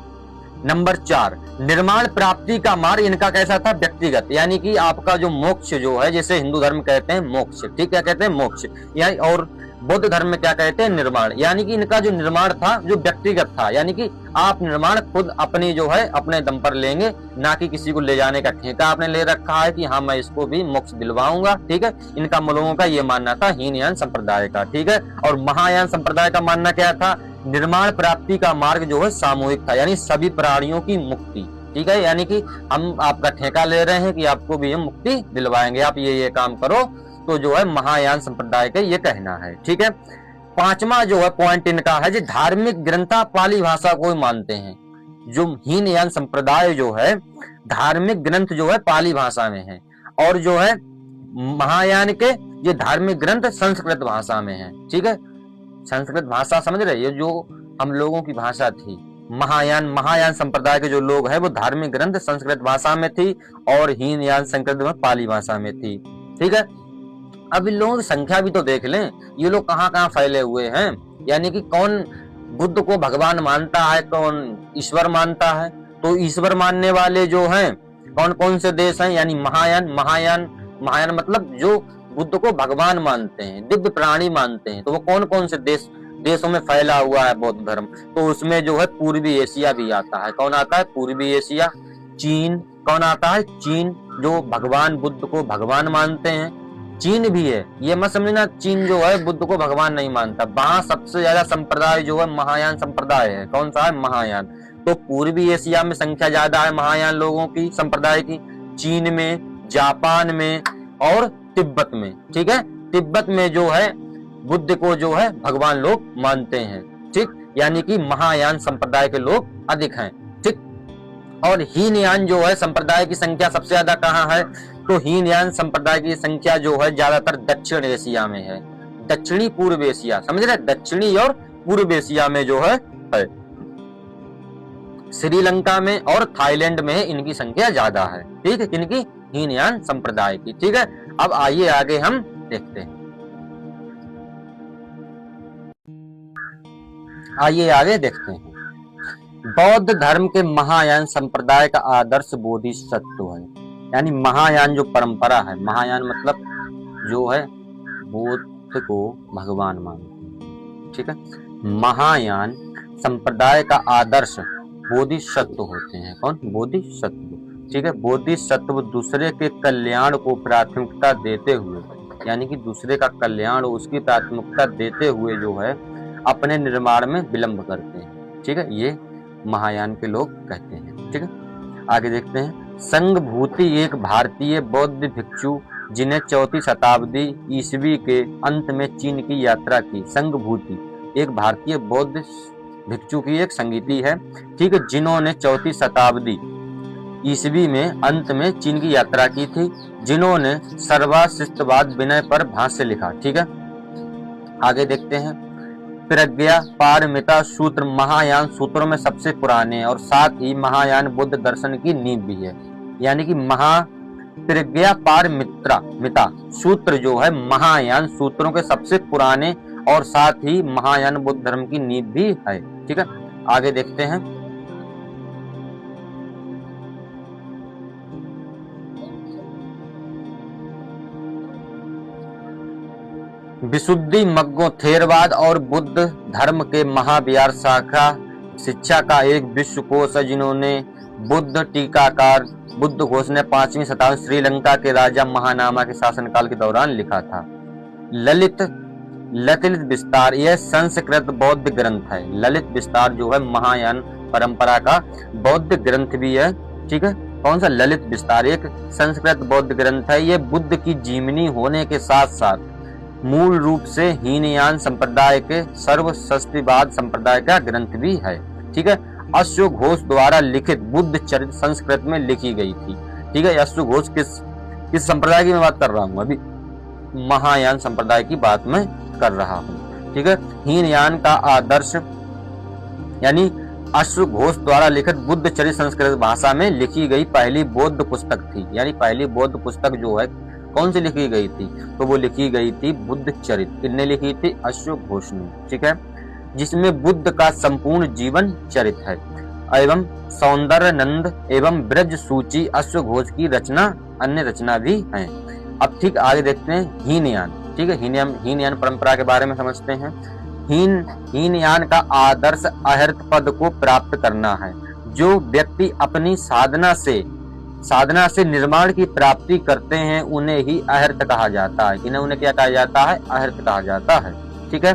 नंबर 4, निर्माण प्राप्ति का मार्ग इनका कैसा था? व्यक्तिगत, यानी कि आपका जो मोक्ष जो है, जैसे हिंदू धर्म कहते हैं मोक्ष, ठीक है, कहते हैं मोक्ष, यानी, और बौद्ध धर्म में क्या कहते हैं? निर्माण, यानी कि इनका जो निर्माण था जो व्यक्तिगत था, यानी कि आप निर्माण खुद अपनी जो है अपने दम पर लेंगे, ना कि किसी को ले जाने का ठेका आपने ले रखा है कि हाँ मैं इसको भी मोक्ष दिलवाऊंगा, ठीक है। इनका लोगों का ये मानना था, हीनयान संप्रदाय का, ठीक है। और महायान संप्रदाय का मानना क्या था? निर्माण प्राप्ति का मार्ग जो है सामूहिक था, यानी सभी प्राणियों की मुक्ति, ठीक है। यानी कि हम आपका ठेका ले रहे हैं कि आपको भी हम मुक्ति दिलवाएंगे, आप ये काम करो, तो जो है महायान संप्रदाय का ये कहना है, ठीक है। 5वां जो है पॉइंट इनका है जो धार्मिक ग्रंथा पाली भाषा को मानते हैं। जो हीनयान संप्रदाय जो है धार्मिक ग्रंथ जो है पाली भाषा में है, और जो है महायान के ये धार्मिक ग्रंथ संस्कृत भाषा में है, ठीक है। संस्कृत भाषा समझ रहे, ये जो हम लोगों की भाषा थी। महायान संप्रदाय के जो लोग हैं वो धार्मिक ग्रंथ संस्कृत भाषा में थी और हीनयान संस्कृत में पाली भाषा में थी, ठीक है। अब इन लोगों की संख्या भी तो देख लें, ये लोग कहाँ कहाँ फैले हुए हैं, यानी कि कौन बुद्ध को भगवान मानता है, कौन ईश्वर मानता है। तो ईश्वर मानने वाले जो हैं कौन कौन से देश हैं, यानी महायान मतलब जो बुद्ध को भगवान मानते हैं, दिव्य प्राणी मानते हैं, तो वो कौन कौन से देशों में फैला हुआ है बौद्ध धर्म। तो उसमें जो है पूर्वी एशिया भी आता है। कौन आता है? पूर्वी एशिया। चीन, कौन आता है? चीन, जो भगवान बुद्ध को भगवान मानते हैं, चीन भी है। ये मत समझना चीन जो है बुद्ध को भगवान नहीं मानता। वहां सबसे ज्यादा संप्रदाय जो है महायान संप्रदाय है। कौन सा है? महायान। तो पूर्वी एशिया में संख्या ज्यादा है महायान लोगों की, संप्रदाय की, चीन में, जापान में और तिब्बत में, ठीक है। तिब्बत में जो है बुद्ध को जो है भगवान लोग मानते हैं, ठीक, यानी कि महायान संप्रदाय के लोग अधिक हैं, ठीक। और हीनयान जो है संप्रदाय की संख्या सबसे ज्यादा कहाँ है? तो हीनयान संप्रदाय की संख्या जो है ज्यादातर दक्षिण एशिया में है, दक्षिणी पूर्व एशिया, समझ रहे, दक्षिणी और पूर्व एशिया में जो है। श्रीलंका में और थाईलैंड में इनकी संख्या ज्यादा है, ठीक है, इनकी हीनयान संप्रदाय की, ठीक है। अब आइए आगे हम देखते हैं, आइए आगे देखते हैं। बौद्ध धर्म के महायान संप्रदाय का आदर्श बोधिसत्व है, यानी महायान जो परंपरा है, महायान मतलब जो है बुद्ध को भगवान मानते हैं, ठीक है। महायान संप्रदाय का आदर्श बोधिसत्व होते हैं। कौन? बोधिसत्व, ठीक है। बोधिसत्व दूसरे के कल्याण को प्राथमिकता देते हुए, यानी कि दूसरे का कल्याण उसकी प्राथमिकता देते हुए जो है अपने निर्माण में विलंब करते हैं, ठीक है। ये महायान के लोग कहते हैं, ठीक है। आगे देखते हैं। संघभूति एक भारतीय बौद्ध भिक्षु जिन्हें 4वीं शताब्दी ईस्वी के अंत में चीन की यात्रा की। संघभूति एक भारतीय बौद्ध भिक्षु की एक संगीति है, ठीक है, जिन्होंने 4वीं शताब्दी ईस्वी में अंत में चीन की यात्रा की थी, जिन्होंने सर्वशिष्टवाद विनय पर भाष्य लिखा, ठीक है। आगे देखते हैं। प्रज्ञा पारमिता सूत्र महायान सूत्रों में सबसे पुराने और साथ ही महायान बुद्ध दर्शन की नींव भी है, यानी कि प्रज्ञा पारमिता सूत्र जो है महायान सूत्रों के सबसे पुराने और साथ ही महायान बुद्ध धर्म की नींव भी है, ठीक है। आगे देखते हैं। विशुद्धि मग्गो थेरवाद और बुद्ध धर्म के महाविहार शाखा शिक्षा का एक विश्वकोश है, जिन्होंने बुद्ध टीकाकार बुद्ध घोष ने 5वीं शताब्दी श्रीलंका के राजा महानामा के शासनकाल के दौरान लिखा था। ललित विस्तार यह संस्कृत बौद्ध ग्रंथ है। ललित विस्तार जो है महायान परंपरा का बौद्ध ग्रंथ भी है, ठीक है। कौन सा? ललित विस्तार एक संस्कृत बौद्ध ग्रंथ है। यह बुद्ध की जीवनी होने के साथ साथ मूल रूप से हीनयान संप्रदाय के सर्वशक्तिवाद संप्रदाय का ग्रंथ भी है। ठीक है, अश्व घोष द्वारा लिखित बुद्ध चरित संस्कृत में लिखी गई थी। ठीक है, अश्व घोष किस संप्रदाय की मैं बात कर रहा हूँ, अभी महायान संप्रदाय की बात मैं कर रहा हूँ। ठीक है, हीनयान का आदर्श यानी अश्व घोष द्वारा लिखित बुद्ध चरित संस्कृत भाषा में लिखी गई पहली बौद्ध पुस्तक थी। यानी पहली बौद्ध पुस्तक जो है कौन सी लिखी गई थी, तो वो लिखी गई थी बुद्ध चरित। किसने लिखी थी, अश्व घोष ने। ठीक है, जिसमें बुद्ध का संपूर्ण जीवन चरित है एवं सौंदर्य नंद एवं ब्रज सूची अश्व घोष की रचना अन्य रचना भी है। अब ठीक आगे देखते हैं हीनयान। ठीक है, हीनयान परंपरा के बारे में समझते हैं। हीनयान का आदर्श अहर्त पद को प्राप्त करना है। जो व्यक्ति अपनी साधना से निर्माण की प्राप्ति करते हैं उन्हें ही अहर्त कहा जाता है। इन्हें उन्हें क्या कहा जाता है, अहर्त कहा जाता है। ठीक है,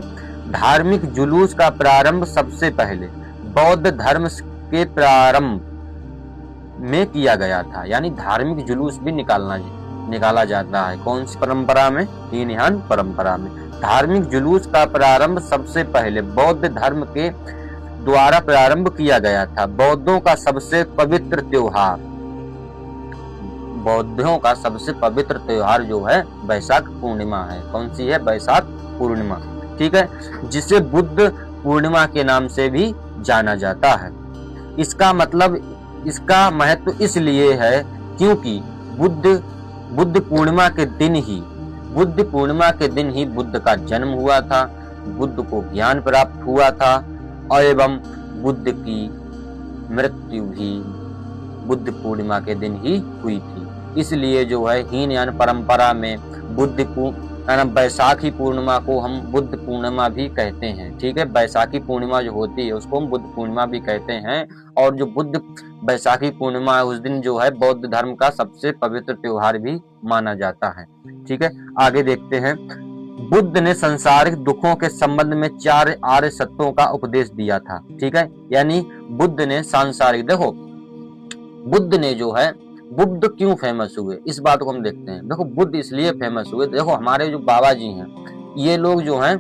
धार्मिक जुलूस का प्रारंभ सबसे पहले बौद्ध धर्म के प्रारंभ में किया गया था। यानी धार्मिक जुलूस भी निकाला जाता है। कौन सी परंपरा में, हीनयान परंपरा में। धार्मिक जुलूस का प्रारंभ सबसे पहले बौद्ध धर्म के द्वारा प्रारंभ किया गया था। बौद्धों का सबसे पवित्र त्योहार जो है वैशाख पूर्णिमा है। कौन सी है, वैशाख पूर्णिमा। ठीक है, जिसे बुद्ध पूर्णिमा के नाम से भी जाना जाता है। इसका महत्व इसलिए है क्योंकि बुद्ध पूर्णिमा के दिन ही बुद्ध का जन्म हुआ था, बुद्ध को ज्ञान प्राप्त हुआ था एवं बुद्ध की मृत्यु भी बुद्ध पूर्णिमा के दिन ही हुई थी। इसलिए जो है हीनयान परंपरा में बैसाखी पूर्णिमा को हम बुद्ध पूर्णिमा भी कहते हैं। ठीक है, बैसाखी पूर्णिमा जो होती है उसको हम बुद्ध पूर्णिमा भी कहते हैं। और जो बुद्ध बैसाखी पूर्णिमा है उस दिन जो है बौद्ध धर्म का सबसे पवित्र त्योहार भी माना जाता है। ठीक है, आगे देखते हैं। बुद्ध ने सांसारिक दुखों के संबंध में 4 आर्य सत्यों का उपदेश दिया था। ठीक है, यानी बुद्ध ने सांसारिक, देखो बुद्ध ने जो है, बुद्ध क्यों फेमस हुए इस बात को हम देखते हैं। देखो बुद्ध इसलिए फेमस हुए, देखो हमारे जो बाबा जी हैं ये लोग जो हैं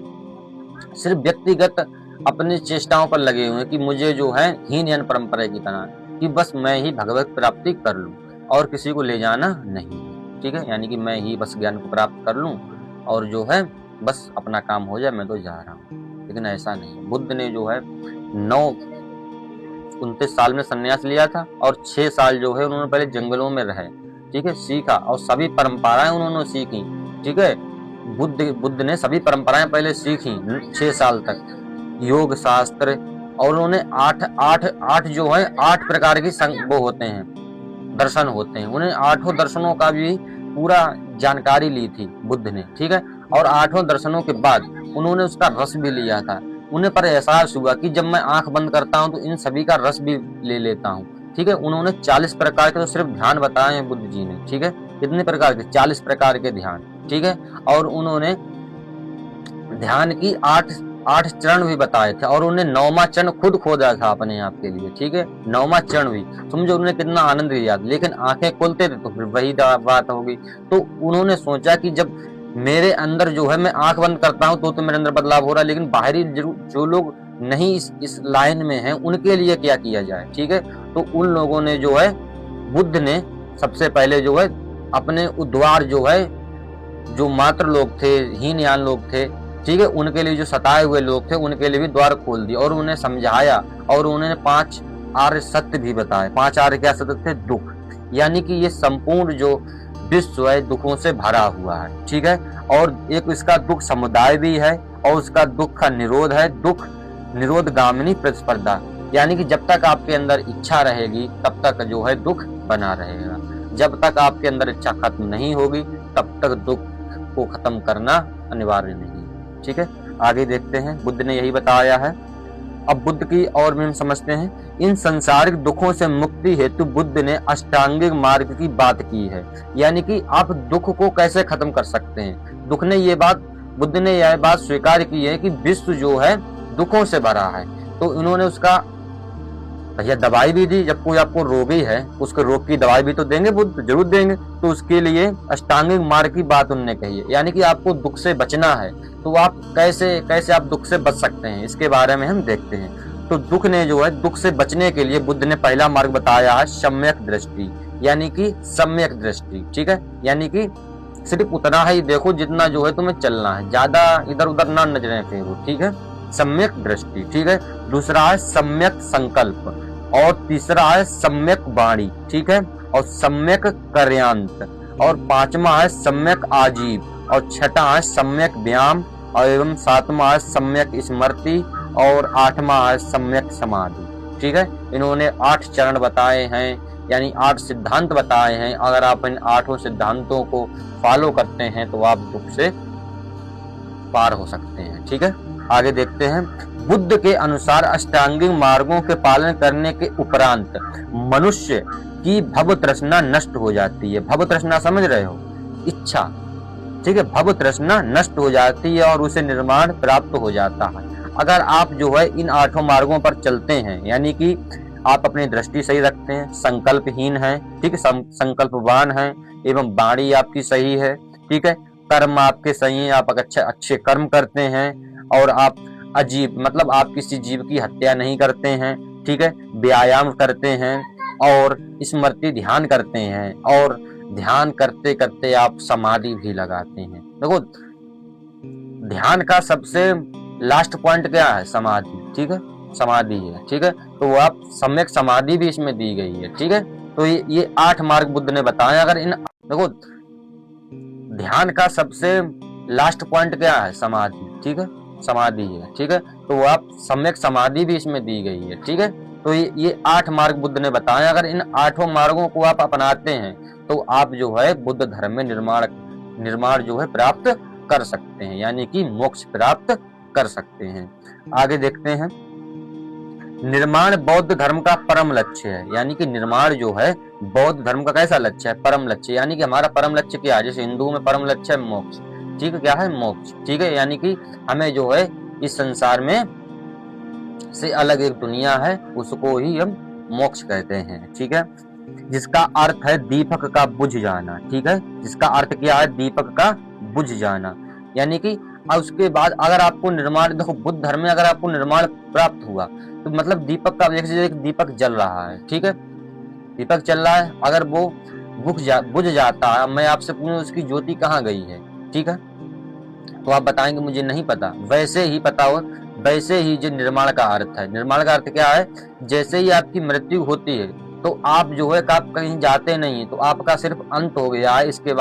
सिर्फ व्यक्तिगत अपनी चेष्टाओं पर लगे हुए हैं कि मुझे जो है हीनयान परंपरा की तरह कि बस मैं ही भगवत प्राप्ति कर लूं और किसी को ले जाना नहीं। ठीक है, यानी कि मैं ही बस ज्ञान को प्राप्त कर लूं और जो है बस अपना काम हो जाए, मैं तो जा रहा हूँ। लेकिन ऐसा नहीं, बुद्ध ने जो है 29 साल में संन्यास लिया था और 6 साल जो है उन्होंने पहले जंगलों में रहे। ठीक है, सीखा और सभी परंपराएं उन्होंने सीखी। ठीक है, बुद्ध ने सभी परंपराएं पहले सीखी 6 साल तक, योग शास्त्र, और उन्होंने 8 जो है 8 प्रकार की वो होते हैं, दर्शन होते हैं। उन्हें 8 दर्शनों का भी पूरा जानकारी ली थी बुद्ध ने। ठीक है, और 8 दर्शनों के बाद उन्होंने उसका रस भी लिया था। उन्हें पर एहसास हुआ कि जब मैं आंख बंद करता हूं तो इन सभी का रस भी ले लेता हूं। ठीक है, उन्होंने 40 प्रकार के तो सिर्फ ध्यान बताए हैं बुद्ध जी ने। ठीक है, कितने प्रकार के, 40 प्रकार के ध्यान। ठीक है, और उन्होंने ध्यान की 8 चरण भी बताए थे और उन्हें 9वां चरण खुद खोदा था अपने आप के लिए। ठीक है, 9वां चरण भी समझो उन्हें कितना आनंद लिया। लेकिन आंखें खोलते थे तो फिर वही बात होगी। तो उन्होंने सोचा कि जब मेरे अंदर जो है मैं आंख बंद करता हूं तो मेरे अंदर बदलाव हो रहा है, लेकिन बाहरी जो लोग नहीं इस लाइन में हैं उनके लिए क्या किया जाए। ठीक है, तो उन लोगों ने जो है, बुद्ध ने सबसे पहले जो है अपने उद्वार जो है, जो मात्र लोग थे, हीनयान लोग थे, ठीक है, उनके लिए जो सताए हुए लोग थे उनके लिए भी द्वार खोल दिए और उन्हें समझाया और उन्होंने 5 आर्य सत्य भी बताए। 5 आर्य क्या सत्य थे, दुख, यानी कि ये संपूर्ण जो विश्व है दुखों से भरा हुआ है। ठीक है, और एक इसका दुख समुदाय भी है और उसका दुख का निरोध है, दुख निरोध गामिनी प्रतिस्पर्धा, यानी कि जब तक आपके अंदर इच्छा रहेगी तब तक जो है दुख बना रहेगा। जब तक आपके अंदर इच्छा खत्म नहीं होगी तब तक दुख को खत्म करना अनिवार्य नहीं। ठीक है, आगे देखते हैं। बुद्ध ने यही बताया है। अब बुद्ध की और भी हम समझते हैं। इन संसारिक दुखों से मुक्ति हेतु बुद्ध ने अष्टांगिक मार्ग की बात की है, यानी कि आप दुख को कैसे खत्म कर सकते हैं। बुद्ध ने यह बात स्वीकार की है कि विश्व जो है दुखों से भरा है, तो इन्होंने उसका भैया दवाई भी दी, जब कोई आपको रोगी है उसके रोग की दवाई भी तो देंगे, बुद्ध जरूर देंगे। तो उसके लिए अष्टांगिक मार्ग की बात उनने कही है, यानी कि आपको दुख से बचना है तो आप कैसे कैसे आप दुख से बच सकते हैं, इसके बारे में हम देखते हैं। तो दुख ने जो है, दुख से बचने के लिए बुद्ध ने पहला मार्ग बताया है सम्यक दृष्टि, यानी कि सम्यक दृष्टि, ठीक है। यानी कि सिर्फ उतना ही देखो जितना जो है तुम्हें चलना है, ज्यादा इधर उधर ना नजरें फेरो, ठीक है। सम्यक दृष्टि, ठीक है। दूसरा है सम्यक संकल्प, और तीसरा है सम्यक वाणी, ठीक है, और सम्यक कार्यांत, और पांचवा है सम्यक आजीव, और छठा है सम्यक व्यायाम, और एवं सातवां है सम्यक स्मृति, और आठवां है सम्यक समाधि, ठीक है। इन्होंने 8 चरण बताए हैं, यानी 8 सिद्धांत बताए हैं। अगर आप इन 8 सिद्धांतों को फॉलो करते हैं तो आप दुख से पार हो सकते हैं, ठीक है। आगे देखते हैं। बुद्ध के अनुसार अष्टांगिक मार्गों के पालन करने के उपरांत मनुष्य की भव तृष्णा नष्ट हो जाती है। भव तृष्णा समझ रहे हो, इच्छा, ठीक है। भव तृष्णा नष्ट हो जाती है और उसे निर्माण प्राप्त हो जाता है। अगर आप जो है इन 8 मार्गों पर चलते हैं, यानी कि आप अपनी दृष्टि सही रखते हैं, संकल्पहीन है, ठीक है, संकल्पवान है, एवं वाणी आपकी सही है, ठीक है, कर्म आपके सही हैं, आप अच्छे कर्म करते हैं, और आप अजीब मतलब आप किसी जीव की हत्या नहीं करते हैं, ठीक है, व्यायाम करते हैं, और स्मृति ध्यान करते हैं, और ध्यान करते करते आप समाधि भी लगाते हैं। देखो ध्यान का सबसे लास्ट पॉइंट क्या है? समाधि, ठीक है, समाधि है, ठीक है। तो वो आप सम्यक समाधि भी इसमें दी गई है, ठीक है। तो ये 8 मार्ग बुद्ध ने बताए। अगर इन देखो ध्यान का सबसे लास्ट पॉइंट क्या है? समाधि, ठीक है, समाधि है, ठीक है। तो वो आप सम्यक समाधि भी इसमें दी गई है, ठीक है। तो ये 8 मार्ग बुद्ध ने बताए। अगर इन 8 मार्गों को आप अपनाते हैं तो आप जो है बुद्ध धर्म में निर्माण जो है प्राप्त कर सकते हैं, यानी कि मोक्ष प्राप्त कर सकते हैं। आगे देखते हैं। निर्माण बौद्ध धर्म का परम लक्ष्य है, यानी कि निर्माण जो है बौद्ध धर्म का कैसा लक्ष्य है? परम लक्ष्य, यानी कि हमारा परम लक्ष्य क्या है? जैसे हिंदुओं में परम लक्ष्य है मोक्ष, ठीक है, क्या है? मोक्ष, ठीक है। यानी कि हमें जो है इस संसार में से अलग एक दुनिया है, उसको ही हम मोक्ष कहते हैं, ठीक है। जिसका अर्थ है दीपक का बुझ जाना, ठीक है। जिसका अर्थ क्या है? दीपक का बुझ जाना, यानी कि उसके बाद अगर आपको निर्माण, देखो बुद्ध धर्म में अगर आपको निर्माण प्राप्त हुआ तो मतलब दीपक का एक दीपक जल रहा है, ठीक है, दीपक चल रहा है, अगर वो बुझ जाता है, मैं आपसे पूछूं उसकी ज्योति कहाँ गई है, ठीक है, तो आप बताएंगे मुझे नहीं पता। वैसे ही पता हो, वैसे ही जो निर्माण का अर्थ है, निर्माण का अर्थ क्या है? जैसे ही आपकी मृत्यु होती है तो आप जो है आप कहीं जाते नहीं, तो आपका सिर्फ अंत हो गया है। इसके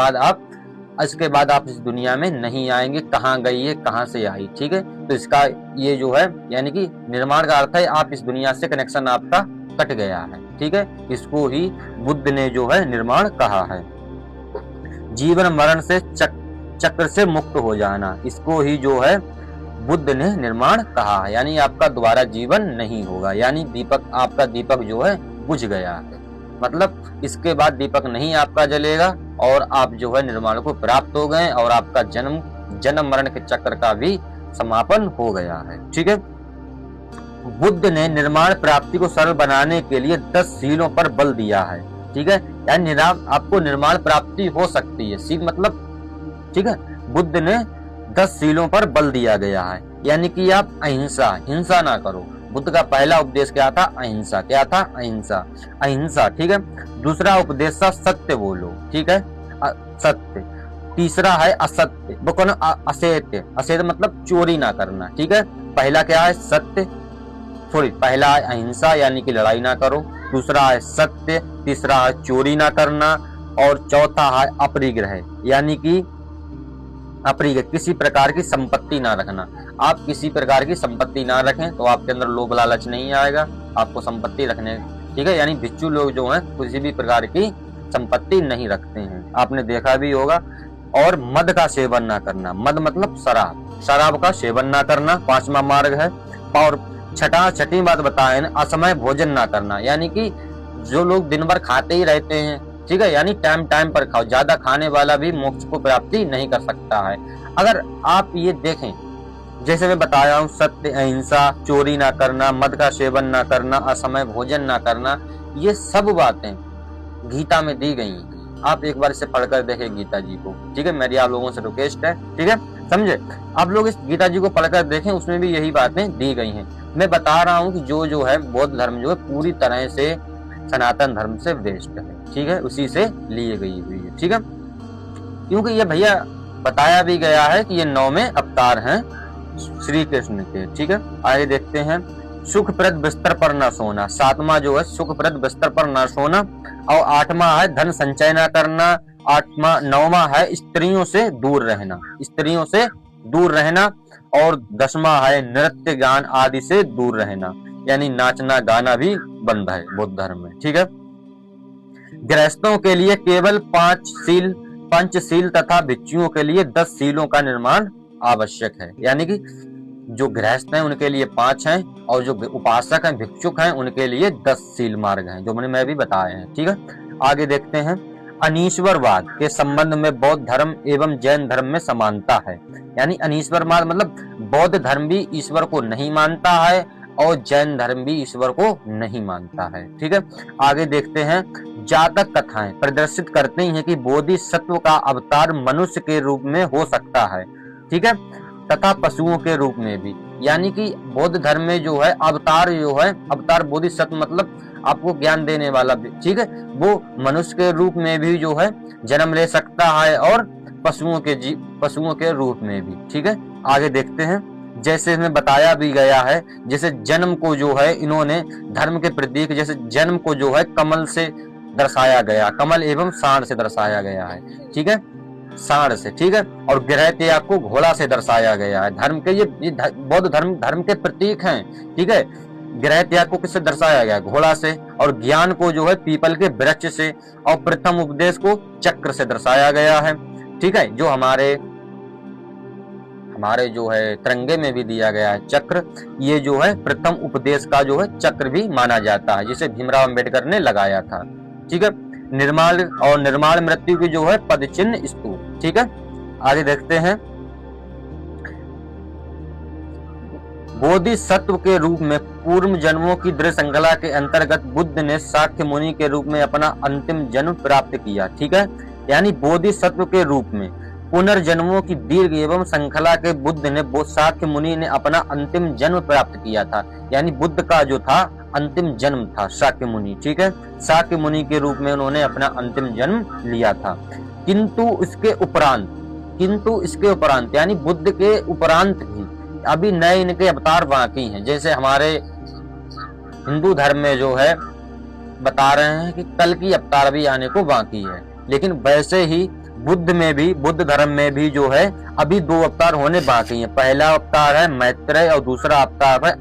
बाद आप इस दुनिया में नहीं आएंगे। कहाँ गई है, कहाँ से आई, ठीक है। तो इसका ये जो है यानी कि निर्माण का अर्थ है आप इस दुनिया से कनेक्शन आपका कट गया है, ठीक है। इसको ही बुद्ध ने जो है निर्माण कहा है। जीवन मरण से चक्र से मुक्त हो जाना, इसको ही जो है बुद्ध ने निर्माण कहा है, यानी आपका दोबारा जीवन नहीं होगा, यानी आपका दीपक जो है बुझ गया है, मतलब इसके बाद दीपक नहीं आपका जलेगा और आप जो है निर्माण को प्राप्त हो गए और आपका जन्म मरण के चक्र का भी समापन हो गया है, ठीक है। बुद्ध ने निर्माण प्राप्ति को सरल बनाने के लिए 10 सीलों पर बल दिया है, ठीक है, यानी आपको निर्माण प्राप्ति हो सकती है। सील मतलब, ठीक है, बुद्ध ने 10 सीलों पर बल दिया गया है, यानी कि आप हिंसा ना करो। बुद्ध का पहला उपदेश क्या था? अहिंसा। क्या था? अहिंसा, ठीक है। दूसरा उपदेश था सत्य बोलो, ठीक है, सत्य। तीसरा है असत्य, वो कौन? असत्य मतलब चोरी ना करना, ठीक है। पहला क्या है? सत्य, पहला है अहिंसा यानी कि लड़ाई ना करो, दूसरा है सत्य, तीसरा है चोरी ना करना, और चौथा है अपरिग्रह, यानी कि किसी प्रकार की संपत्ति ना रखना। आप किसी प्रकार की संपत्ति ना रखें तो आपके अंदर लोभ लालच नहीं आएगा, आपको संपत्ति रखने, ठीक है। यानी भिक्षु लोग जो हैं किसी भी प्रकार की संपत्ति नहीं रखते हैं, आपने देखा भी होगा। और मद का सेवन ना करना, मद मतलब शराब का सेवन ना करना 5वां मार्ग है। और छठी बात बताए असमय भोजन ना करना, यानी कि जो लोग दिन भर खाते ही रहते हैं, ठीक है, यानी टाइम पर खाओ। ज्यादा खाने वाला भी मोक्ष को प्राप्ति नहीं कर सकता है। अगर आप ये देखें जैसे मैं बताया हूँ, सत्य, अहिंसा, चोरी ना करना, मद का सेवन ना करना, असमय भोजन ना करना, ये सब बातें गीता में दी गई हैं। आप एक बार इसे पढ़कर देखें गीता जी को, ठीक है। मेरी आप लोगों से रिक्वेस्ट है, ठीक है, समझे। आप लोग इस गीता जी को पढ़कर देखें, उसमें भी यही बातें दी गई हैं। मैं बता रहा हूँ कि जो है बौद्ध धर्म जो है पूरी तरह से सनातन धर्म से बेस्ड है, ठीक है, उसी से लिए गई हुई है, ठीक है। क्योंकि ये भैया बताया भी गया है कि ये 9वें अवतार हैं श्री कृष्ण के, ठीक है। आगे देखते हैं, सुखप्रद बिस्तर पर न सोना, 7वां जो है सुखप्रद बिस्तर पर न सोना, और 8वां है धन संचय न करना, 9वां है स्त्रियों से दूर रहना, स्त्रियों से दूर रहना, और 10वां है नृत्य गान आदि से दूर रहना, यानी नाचना गाना भी बंद है बौद्ध धर्म में, ठीक है। गृहस्थों के लिए केवल 5 पंचशील तथा भिक्षुओं के लिए 10 शीलों का निर्माण आवश्यक है, यानी कि जो गृहस्थ हैं उनके लिए 5 हैं, और जो उपासक हैं, भिक्षुक हैं, उनके लिए 10 शील मार्ग हैं, जो मैं भी बताए हैं, ठीक है। आगे देखते हैं, अनीश्वरवाद के संबंध में बौद्ध धर्म एवं जैन धर्म में समानता है, यानी अनीश्वरवाद मतलब बौद्ध धर्म भी ईश्वर को नहीं मानता है और जैन धर्म भी ईश्वर को नहीं मानता है, ठीक है। आगे देखते हैं, जातक कथाएं प्रदर्शित करती हैं कि बोधिसत्व का अवतार मनुष्य के रूप में हो सकता है, ठीक है, तथा पशुओं के रूप में भी, यानी कि बौद्ध धर्म में जो है अवतार जो है, अवतार बोधिसत्व मतलब आपको ज्ञान देने वाला भी, ठीक है, वो मनुष्य के रूप में भी जो है जन्म ले सकता है और पशुओं के रूप में भी, ठीक है। आगे देखते हैं, जैसे इसमें बताया भी गया है, जैसे जन्म को जो है इन्होंने धर्म के प्रतीक, जैसे जन्म को जो है कमल से दर्शाया गया, कमल एवं सांड से दर्शाया गया है, ठीक है, सांड से, ठीक है, और गृह त्याग को घोड़ा से दर्शाया गया है। धर्म के ये बौद्ध धर्म के प्रतीक हैं, ठीक है। गृह त्याग को किससे दर्शाया गया? घोड़ा से, और ज्ञान को जो है पीपल के वृक्ष से, और प्रथम उपदेश को चक्र से दर्शाया गया है, ठीक है, जो हमारे जो है तिरंगे में भी दिया गया है चक्र, ये जो है प्रथम उपदेश का जो है चक्र भी माना जाता है, जिसे भीमराव अंबेडकर ने लगाया था, ठीक है। निर्माण मृत्यु की जो है पद चिन्ह स्तूप, ठीक है। आगे देखते हैं, बोधिसत्व के रूप में पूर्व जन्मों की दृढ़ श्रृंखला के अंतर्गत बुद्ध ने शाक्य मुनि के रूप में अपना अंतिम जन्म प्राप्त किया, ठीक है, यानी बोधिसत्व के रूप में पुनर्जन्मों की दीर्घ एवं श्रृंखला के बुद्ध ने शाक्य मुनि ने अपना अंतिम जन्म प्राप्त किया था, यानी बुद्ध का जो था अंतिम जन्म था शाक्य मुनि, ठीक है, शाक्य मुनि के रूप में उन्होंने अपना अंतिम जन्म लिया था। किंतु इसके उपरांत यानी बुद्ध के उपरांत भी अभी नए इनके अवतार बाकी हैं, जैसे हमारे हिंदू धर्म में जो है बता रहे हैं कि कल की अवतार भी आने को बाकी है, लेकिन वैसे ही बुद्ध धर्म में भी जो है अभी 2 अवतार होने बाकी हैं। पहला अवतार है मैत्रेय और दूसरा अवतार है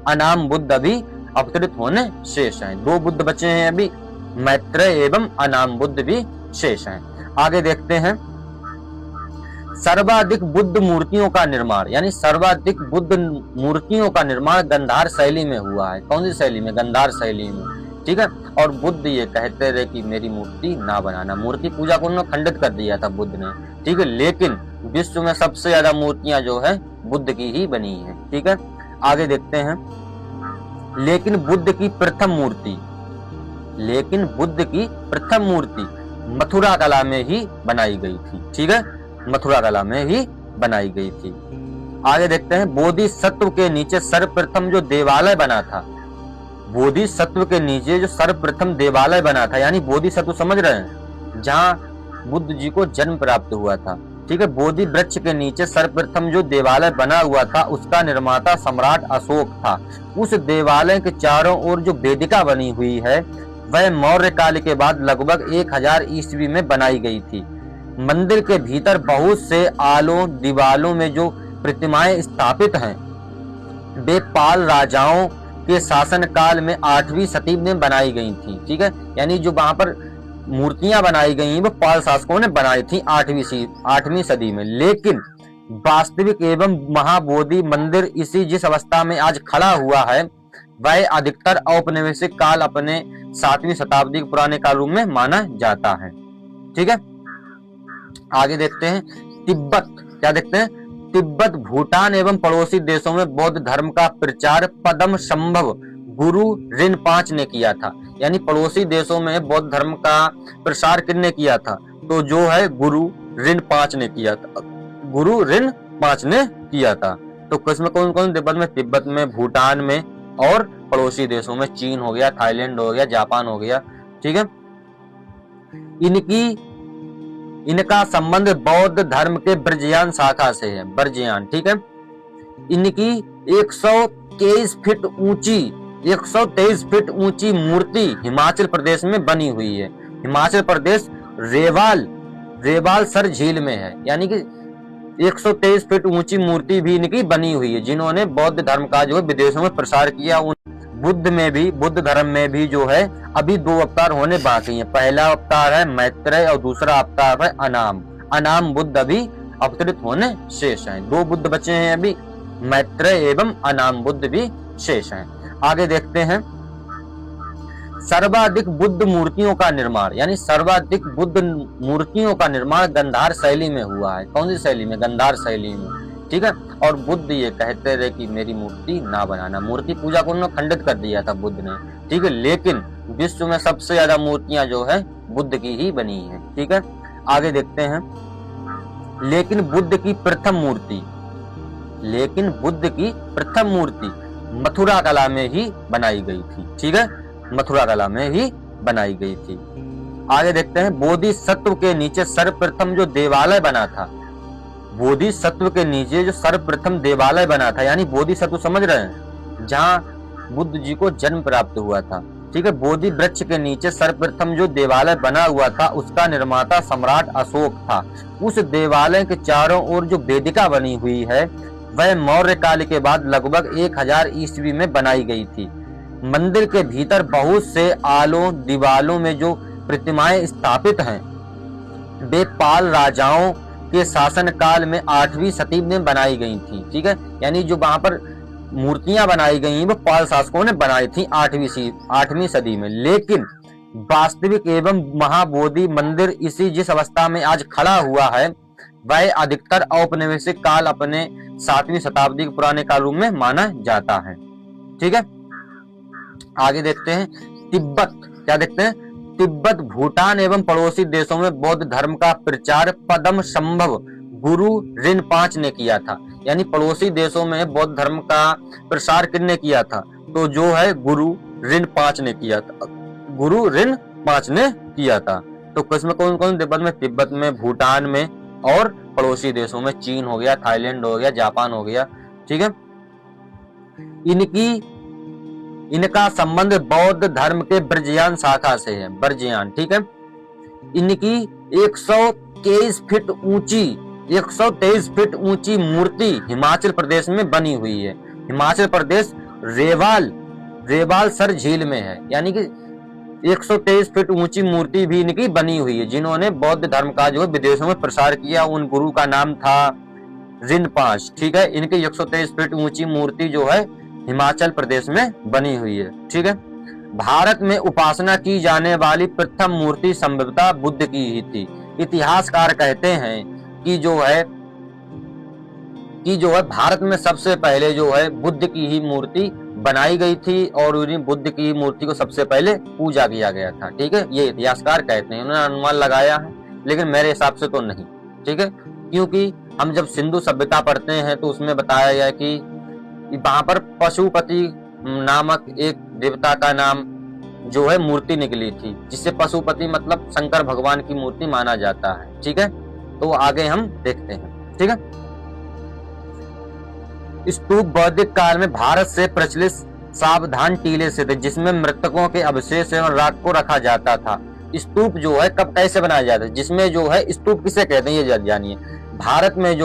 अनाम बुद्ध अभी अवतरित होने शेष हैं। 2 बुद्ध बचे हैं अभी, मैत्रेय एवं अनाम बुद्ध भी शेष हैं। आगे देखते हैं, सर्वाधिक बुद्ध मूर्तियों का निर्माण, यानी सर्वाधिक बुद्ध मूर्तियों का निर्माण गंधार शैली में हुआ है। कौन सी शैली में? गंधार शैली में, ठीक है। और बुद्ध ये कहते रहे कि मेरी मूर्ति ना बनाना, मूर्ति पूजा को उन्होंने खंडित कर दिया था बुद्ध ने, ठीक है, लेकिन विश्व में सबसे ज्यादा मूर्तियां जो है बुद्ध की ही बनी है, ठीक है। आगे देखते हैं, लेकिन बुद्ध की प्रथम मूर्ति मथुरा कला में ही बनाई गई थी, ठीक है, मथुरा कला में ही बनाई गई थी। आगे देखते हैं, बोधिसत्व के नीचे सर्वप्रथम जो देवालय बना था, बोधिसत्व के नीचे जो सर्वप्रथम देवालय बना था, यानी बोधिसत्व समझ रहे हैं, जहां बुद्ध जी को जन्म प्राप्त हुआ था, ठीक है, बोधि वृक्ष के नीचे सर्वप्रथम जो देवालय बना हुआ था उसका निर्माता सम्राट अशोक था। उस देवालय के चारों ओर जो वेदिका बनी हुई है वह मौर्य काल के बाद लगभग 1000 ईस्वी में बनाई गई थी। मंदिर के भीतर बहुत से दीवालों में जो प्रतिमाएं स्थापित हैं वे पाल राजाओं के शासन काल में 8वीं सदी में बनाई गई थी, ठीक है, यानी जो वहां पर मूर्तियां बनाई गई वो पाल शासकों ने बनाई थी 8वीं सदी में। लेकिन वास्तविक एवं महाबोधि मंदिर जिस अवस्था में आज खड़ा हुआ है वह अधिकतर औपनिवेशिक काल अपने 7वीं शताब्दी के पुराने काल में माना जाता है, ठीक है। आगे देखते हैं, तिब्बत क्या देखते हैं, तिब्बत, भूटान एवं पड़ोसी देशों में बौद्ध धर्म का प्रचार पद्म संभव गुरु रिनपाच ने किया था। यानी पड़ोसी देशों में बौद्ध धर्म का प्रसार किसने किया था? तो जो है गुरु रिनपाच ने किया था। गुरु रिनपाच ने किया था। तो किसमें कौन कौन? तिब्बत में, भूटान में और पड़ोसी देशों में, चीन हो गया, थाईलैंड हो गया, जापान हो गया। ठीक है। इनका संबंध बौद्ध धर्म के ब्रजयान शाखा से है। ब्रजयान, ठीक है। इनकी 123 फीट ऊंची मूर्ति हिमाचल प्रदेश में बनी हुई है। हिमाचल प्रदेश रेवाल सर झील में है। यानी कि 123 फीट ऊंची मूर्ति भी इनकी बनी हुई है, जिन्होंने बौद्ध धर्म का जो है विदेशों में प्रसार किया। बुद्ध धर्म में भी जो है अभी 2 अवतार होने बाकी हैं। पहला अवतार है मैत्रेय और दूसरा अवतार है अनाम बुद्ध अभी अवतरित होने शेष हैं। 2 बुद्ध बचे हैं अभी, मैत्रेय एवं अनाम बुद्ध भी शेष हैं। आगे देखते हैं। सर्वाधिक बुद्ध मूर्तियों का निर्माण, यानी सर्वाधिक बुद्ध मूर्तियों का निर्माण गंधार शैली में हुआ है। कौन सी शैली में? गंधार शैली में। ठीक है। और बुद्ध ये कहते रहे कि मेरी मूर्ति ना बनाना। मूर्ति पूजा को उन्होंने खंडित कर दिया था बुद्ध ने। ठीक है। लेकिन विश्व में सबसे ज्यादा मूर्तियां जो है बुद्ध की ही बनी है। ठीक है। आगे देखते हैं। लेकिन बुद्ध की प्रथम मूर्ति मथुरा कला में ही बनाई गई थी। ठीक है। मथुरा कला में ही बनाई गई थी। आगे देखते हैं। बोधिसत्व के नीचे सर्वप्रथम जो देवालय बना था, बोधिसत्व के नीचे जो सर्वप्रथम देवालय बना था, यानी बोधिसत्व समझ रहे हैं, जहां बुद्ध जी को जन्म प्राप्त हुआ था। ठीक है। बोधि वृक्ष के नीचे सर्वप्रथम जो देवालय बना हुआ था, उसका निर्माता सम्राट अशोक था। उस देवालय के चारों ओर जो वेदिका बनी हुई है, वह मौर्य काल के बाद लगभग 1000 ईस्वी में बनाई गई थी। मंदिर के भीतर बहुत से दीवालों में जो प्रतिमाएं स्थापित हैं, वे पाल राजाओं के शासन काल में 8वीं सदी में बनाई गई थी। ठीक है। यानी जो वहां पर मूर्तियां बनाई गई वो पाल शासकों ने बनाई थी 8वीं सदी में। लेकिन वास्तविक एवं महाबोधि मंदिर इसी जिस अवस्था में आज खड़ा हुआ है, वह अधिकतर औपनिवेशिक काल अपने 7वीं शताब्दी के पुराने काल रूप में माना जाता है। ठीक है। आगे देखते हैं। तिब्बत, क्या देखते हैं? तिब्बत, भूटान एवं पड़ोसी देशों में बौद्ध धर्म का प्रचार पद्म संभव गुरु रिनपाच ने किया था। यानी पड़ोसी देशों में बौद्ध धर्म का प्रसार किसने किया था? तो जो है गुरु रिनपाच ने किया था। गुरु रिनपाच ने किया था। तो किसमें कौन कौन? तिब्बत में, भूटान में और पड़ोसी देशों में, चीन हो गया, थाईलैंड हो गया, जापान हो गया। ठीक है। इनका संबंध बौद्ध धर्म के ब्रजयान शाखा से है। ब्रजयान, ठीक है। इनकी 123 फीट ऊंची मूर्ति हिमाचल प्रदेश में बनी हुई है। हिमाचल प्रदेश रेवाल सर झील में है। यानी कि 123 फीट ऊंची मूर्ति भी इनकी बनी हुई है, जिन्होंने बौद्ध धर्म का जो विदेशों में प्रसार किया। उन गुरु का नाम था रिनपाच। ठीक है। इनकी 123 फीट ऊंची मूर्ति जो है हिमाचल प्रदेश में बनी हुई है। ठीक है। भारत में उपासना की जाने वाली प्रथम मूर्ति संभवतः बुद्ध की ही थी। इतिहासकार कहते हैं कि जो है भारत में सबसे पहले जो है बुद्ध की ही मूर्ति बनाई गई थी और उन्हीं बुद्ध की मूर्ति को सबसे पहले पूजा किया गया था। ठीक है। ये इतिहासकार कहते हैं, उन्होंने अनुमान लगाया है, लेकिन मेरे हिसाब से तो नहीं। ठीक है। क्योंकि हम जब सिंधु सभ्यता पढ़ते हैं तो उसमें बताया गया कि वहां पर पशुपति नामक एक देवता का नाम जो है मूर्ति निकली थी, जिससे पशुपति मतलब शंकर भगवान की मूर्ति माना जाता है। ठीक है। तो आगे हम देखते हैं। ठीक है। स्तूप वैदिक काल में भारत से प्रचलित सावधान टीले से थे, जिसमें मृतकों के अवशेष एवं राख को रखा जाता था। स्तूप जो है कब कैसे बनाया जाता है, जिसमें जो है स्तूप किसे कहते हैं ये जानिए। भारत में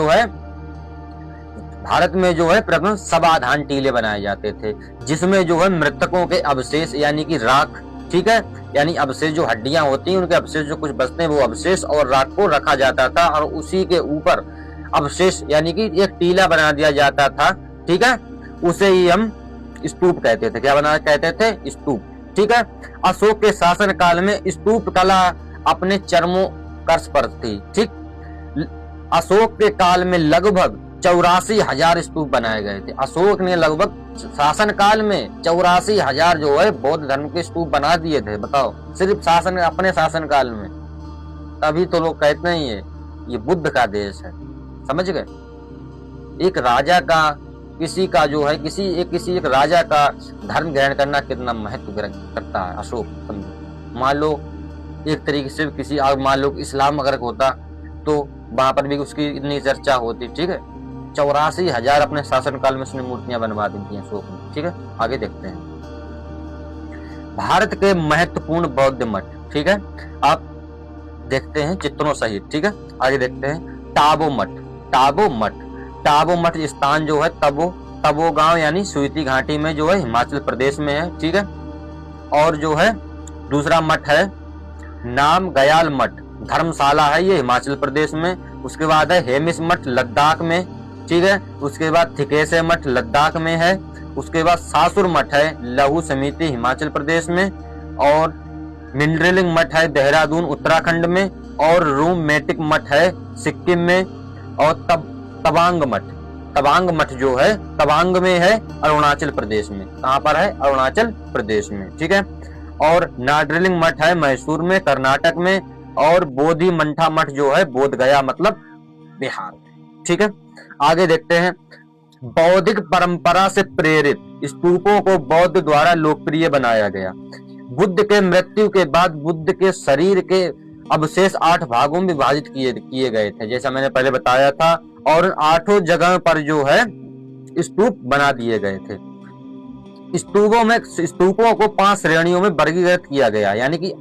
जो है प्रथम सावधान टीले बनाए जाते थे, जिसमें जो है मृतकों के अवशेष यानी कि राख, ठीक है, यानी अवशेष जो हड्डियां होती हैं उनके अवशेष जो कुछ बचते हैं वो अवशेष और राख को रखा जाता था और उसी के ऊपर अवशेष यानी कि एक टीला बना दिया जाता था। ठीक है। उसे ही हम स्तूप कहते थे। क्या बना कहते थे? स्तूप। ठीक है। अशोक के शासन काल में स्तूप कला अपने चरमोकर्ष पर थी। ठीक। अशोक के काल में लगभग 84,000 स्तूप बनाए गए थे। अशोक ने लगभग शासन काल में 84,000 जो है बौद्ध धर्म के स्तूप बना दिए थे। बताओ, सिर्फ अपने शासन काल में। तभी तो लोग कहते हैं ये बुद्ध का देश है। समझ गए? एक राजा का किसी एक राजा का धर्म ग्रहण करना कितना महत्व करता है अशोक। समझो, मान लो एक तरीके से मान लो इस्लाम अगर होता तो वहां पर भी उसकी इतनी चर्चा होती। ठीक है, 84,000 अपने शासनकाल में उसने मूर्तियां बनवा दी थी अशोक ने। ठीक है, आगे देखते हैं भारत के महत्वपूर्ण बौद्ध मठ। ठीक है, आप देखते हैं चित्रों सहित। ठीक है, आगे देखते हैं टाबो मठ। टाबो मठ स्थान जो है तबो गांव यानी स्वीति घाटी में जो है हिमाचल प्रदेश में है। ठीक है, और जो है दूसरा मठ है नाम गयाल मठ, धर्मशाला है ये हिमाचल प्रदेश में। उसके बाद है हेमिस मठ लद्दाख में। ठीक है, उसके बाद थिकेसे मठ लद्दाख में है। उसके बाद सासुर मठ है लहू समिति हिमाचल प्रदेश में। और मिंडरेलिंग मठ है देहरादून उत्तराखंड में। और रूम मेटिक मठ है सिक्किम में। और तवांग मठ जो है तवांग में है अरुणाचल प्रदेश में। कहां पर है? अरुणाचल प्रदेश में। ठीक है, और नाडरिलिंग मठ है मैसूर में कर्नाटक में। और बोधि मंठा मठ जो है बोध गया मतलब बिहार में। ठीक है, आगे देखते हैं बौद्धिक परंपरा से प्रेरित स्तूपों को बौद्ध द्वारा लोकप्रिय बनाया गया। बुद्ध के मृत्यु के बाद बुद्ध के शरीर के अवशेष 8 भागों में विभाजित किए गए थे, जैसा मैंने पहले बताया था। और 8 जगह पर जो है स्तूप बना दिए गए थे। स्तूपों को 5 श्रेणियों में वर्गीकृत किया गया, यानी कि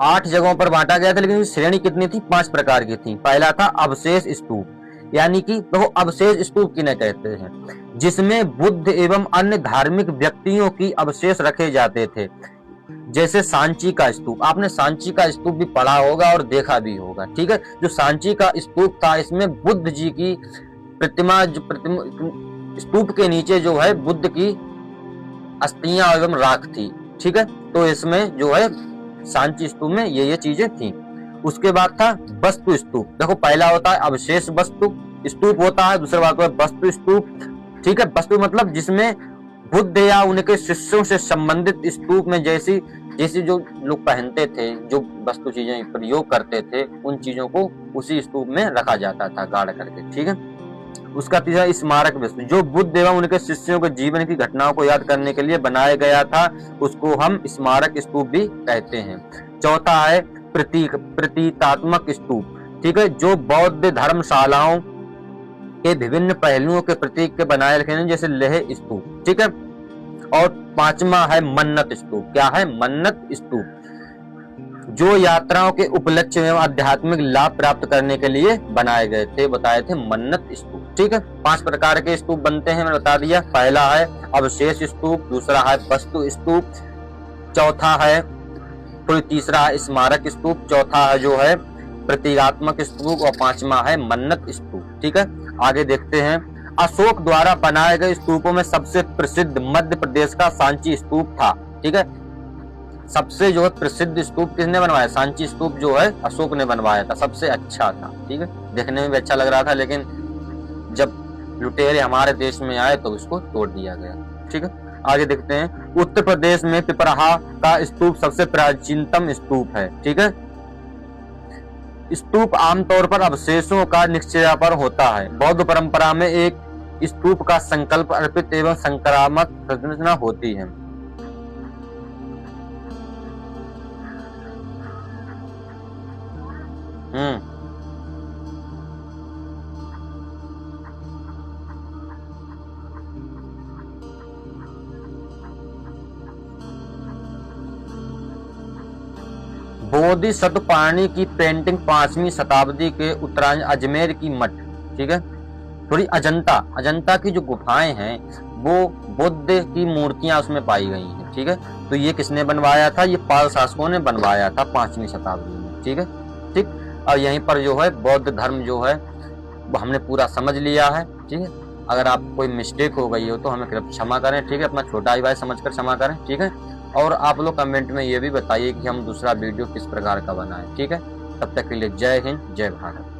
8 जगहों पर बांटा गया था, लेकिन श्रेणी कितनी थी? 5 प्रकार की थी। पहला था अवशेष स्तूप, यानी कि तो अवशेष स्तूप किन्हें कहते हैं, जिसमें बुद्ध एवं अन्य धार्मिक व्यक्तियों की अवशेष रखे जाते थे, जैसे सांची का स्तूप। आपने सांची का स्तूप भी पढ़ा होगा और देखा भी होगा। ठीक है, जो सांची का स्तूप था इसमें बुद्ध जी की प्रतिमा स्तूप के नीचे जो है बुद्ध की अस्थियां एवं राख थी। ठीक है, तो इसमें जो है सांची स्तूप में ये चीजें थी। उसके बाद था वस्तु स्तूप। देखो, पहला होता है अवशेष वस्तु स्तूप होता है, दूसरा बात है वस्तु स्तूप। ठीक है, वस्तु मतलब जिसमें बुद्ध या उनके शिष्यों से संबंधित स्तूप में जैसी जो लोग पहनते थे, जो वस्तु चीजें प्रयोग करते थे, उन चीजों को उसी स्तूप में रखा जाता था गाड़ करके। ठीक है, उसका तीसरा स्मारक वस्तु, जो बुद्ध एवं उनके शिष्यों के जीवन की घटनाओं को याद करने के लिए बनाया गया था, उसको हम स्मारक स्तूप भी कहते हैं। चौथा है प्रतीकात्मक स्तूप। ठीक है, जो बौद्ध धर्मशालाओं के विभिन्न पहलुओं के प्रतीक के बनाए रखे हैं, जैसे लेह स्तूप। ठीक है, और 5वां है मन्नत स्तूप। क्या है? मन्नत स्तूप, जो यात्राओं के उपलक्ष्य में आध्यात्मिक लाभ प्राप्त करने के लिए बनाए गए थे, बताए थे मन्नत स्तूप। ठीक है, 5 प्रकार के स्तूप बनते हैं, मैंने बता दिया। पहला है अवशेष स्तूप, दूसरा है वस्तु स्तूप, चौथा है तीसरा है स्मारक स्तूप, चौथा है जो है प्रतीकात्मक स्तूप, और 5वां है मन्नत स्तूप। ठीक है, आगे देखते हैं अशोक द्वारा बनाए गए स्तूपों में सबसे प्रसिद्ध मध्य प्रदेश का सांची स्तूप था। ठीक है, सबसे जो है प्रसिद्ध स्तूप किसने बनवाया? सांची स्तूप जो है अशोक ने बनवाया था, सबसे अच्छा था। ठीक है, देखने में भी अच्छा लग रहा था, लेकिन जब लुटेरे हमारे देश में आए तो इसको तोड़ दिया गया। ठीक है, आगे देखते हैं उत्तर प्रदेश में पिपराहा का स्तूप सबसे प्राचीनतम स्तूप है। ठीक है, स्तूप आमतौर पर अवशेषों का निक्षेपण होता है। बौद्ध परंपरा में एक स्तूप का संकल्प अर्पित एवं संक्रामक संरचना होती है। बोधिसत्व पाणी की पेंटिंग 5वीं शताब्दी के उत्तरायण अजमेर की मठ। ठीक है, थोड़ी अजंता की जो गुफाएं हैं वो बुद्ध की मूर्तियां उसमें पाई गई हैं। ठीक है, तो ये किसने बनवाया था? ये पाल शासकों ने बनवाया था 5वीं शताब्दी में। ठीक है, ठीक, और यहीं पर जो है बौद्ध धर्म जो है वो हमने पूरा समझ लिया है। ठीक है, अगर आप कोई मिस्टेक हो गई हो तो हमें क्षमा करें। ठीक है, अपना छोटा भाई समझकर क्षमा करें। ठीक है, और आप लोग कमेंट में ये भी बताइए कि हम दूसरा वीडियो किस प्रकार का बनाएं। ठीक है, तब तक के लिए जय हिंद, जय भारत।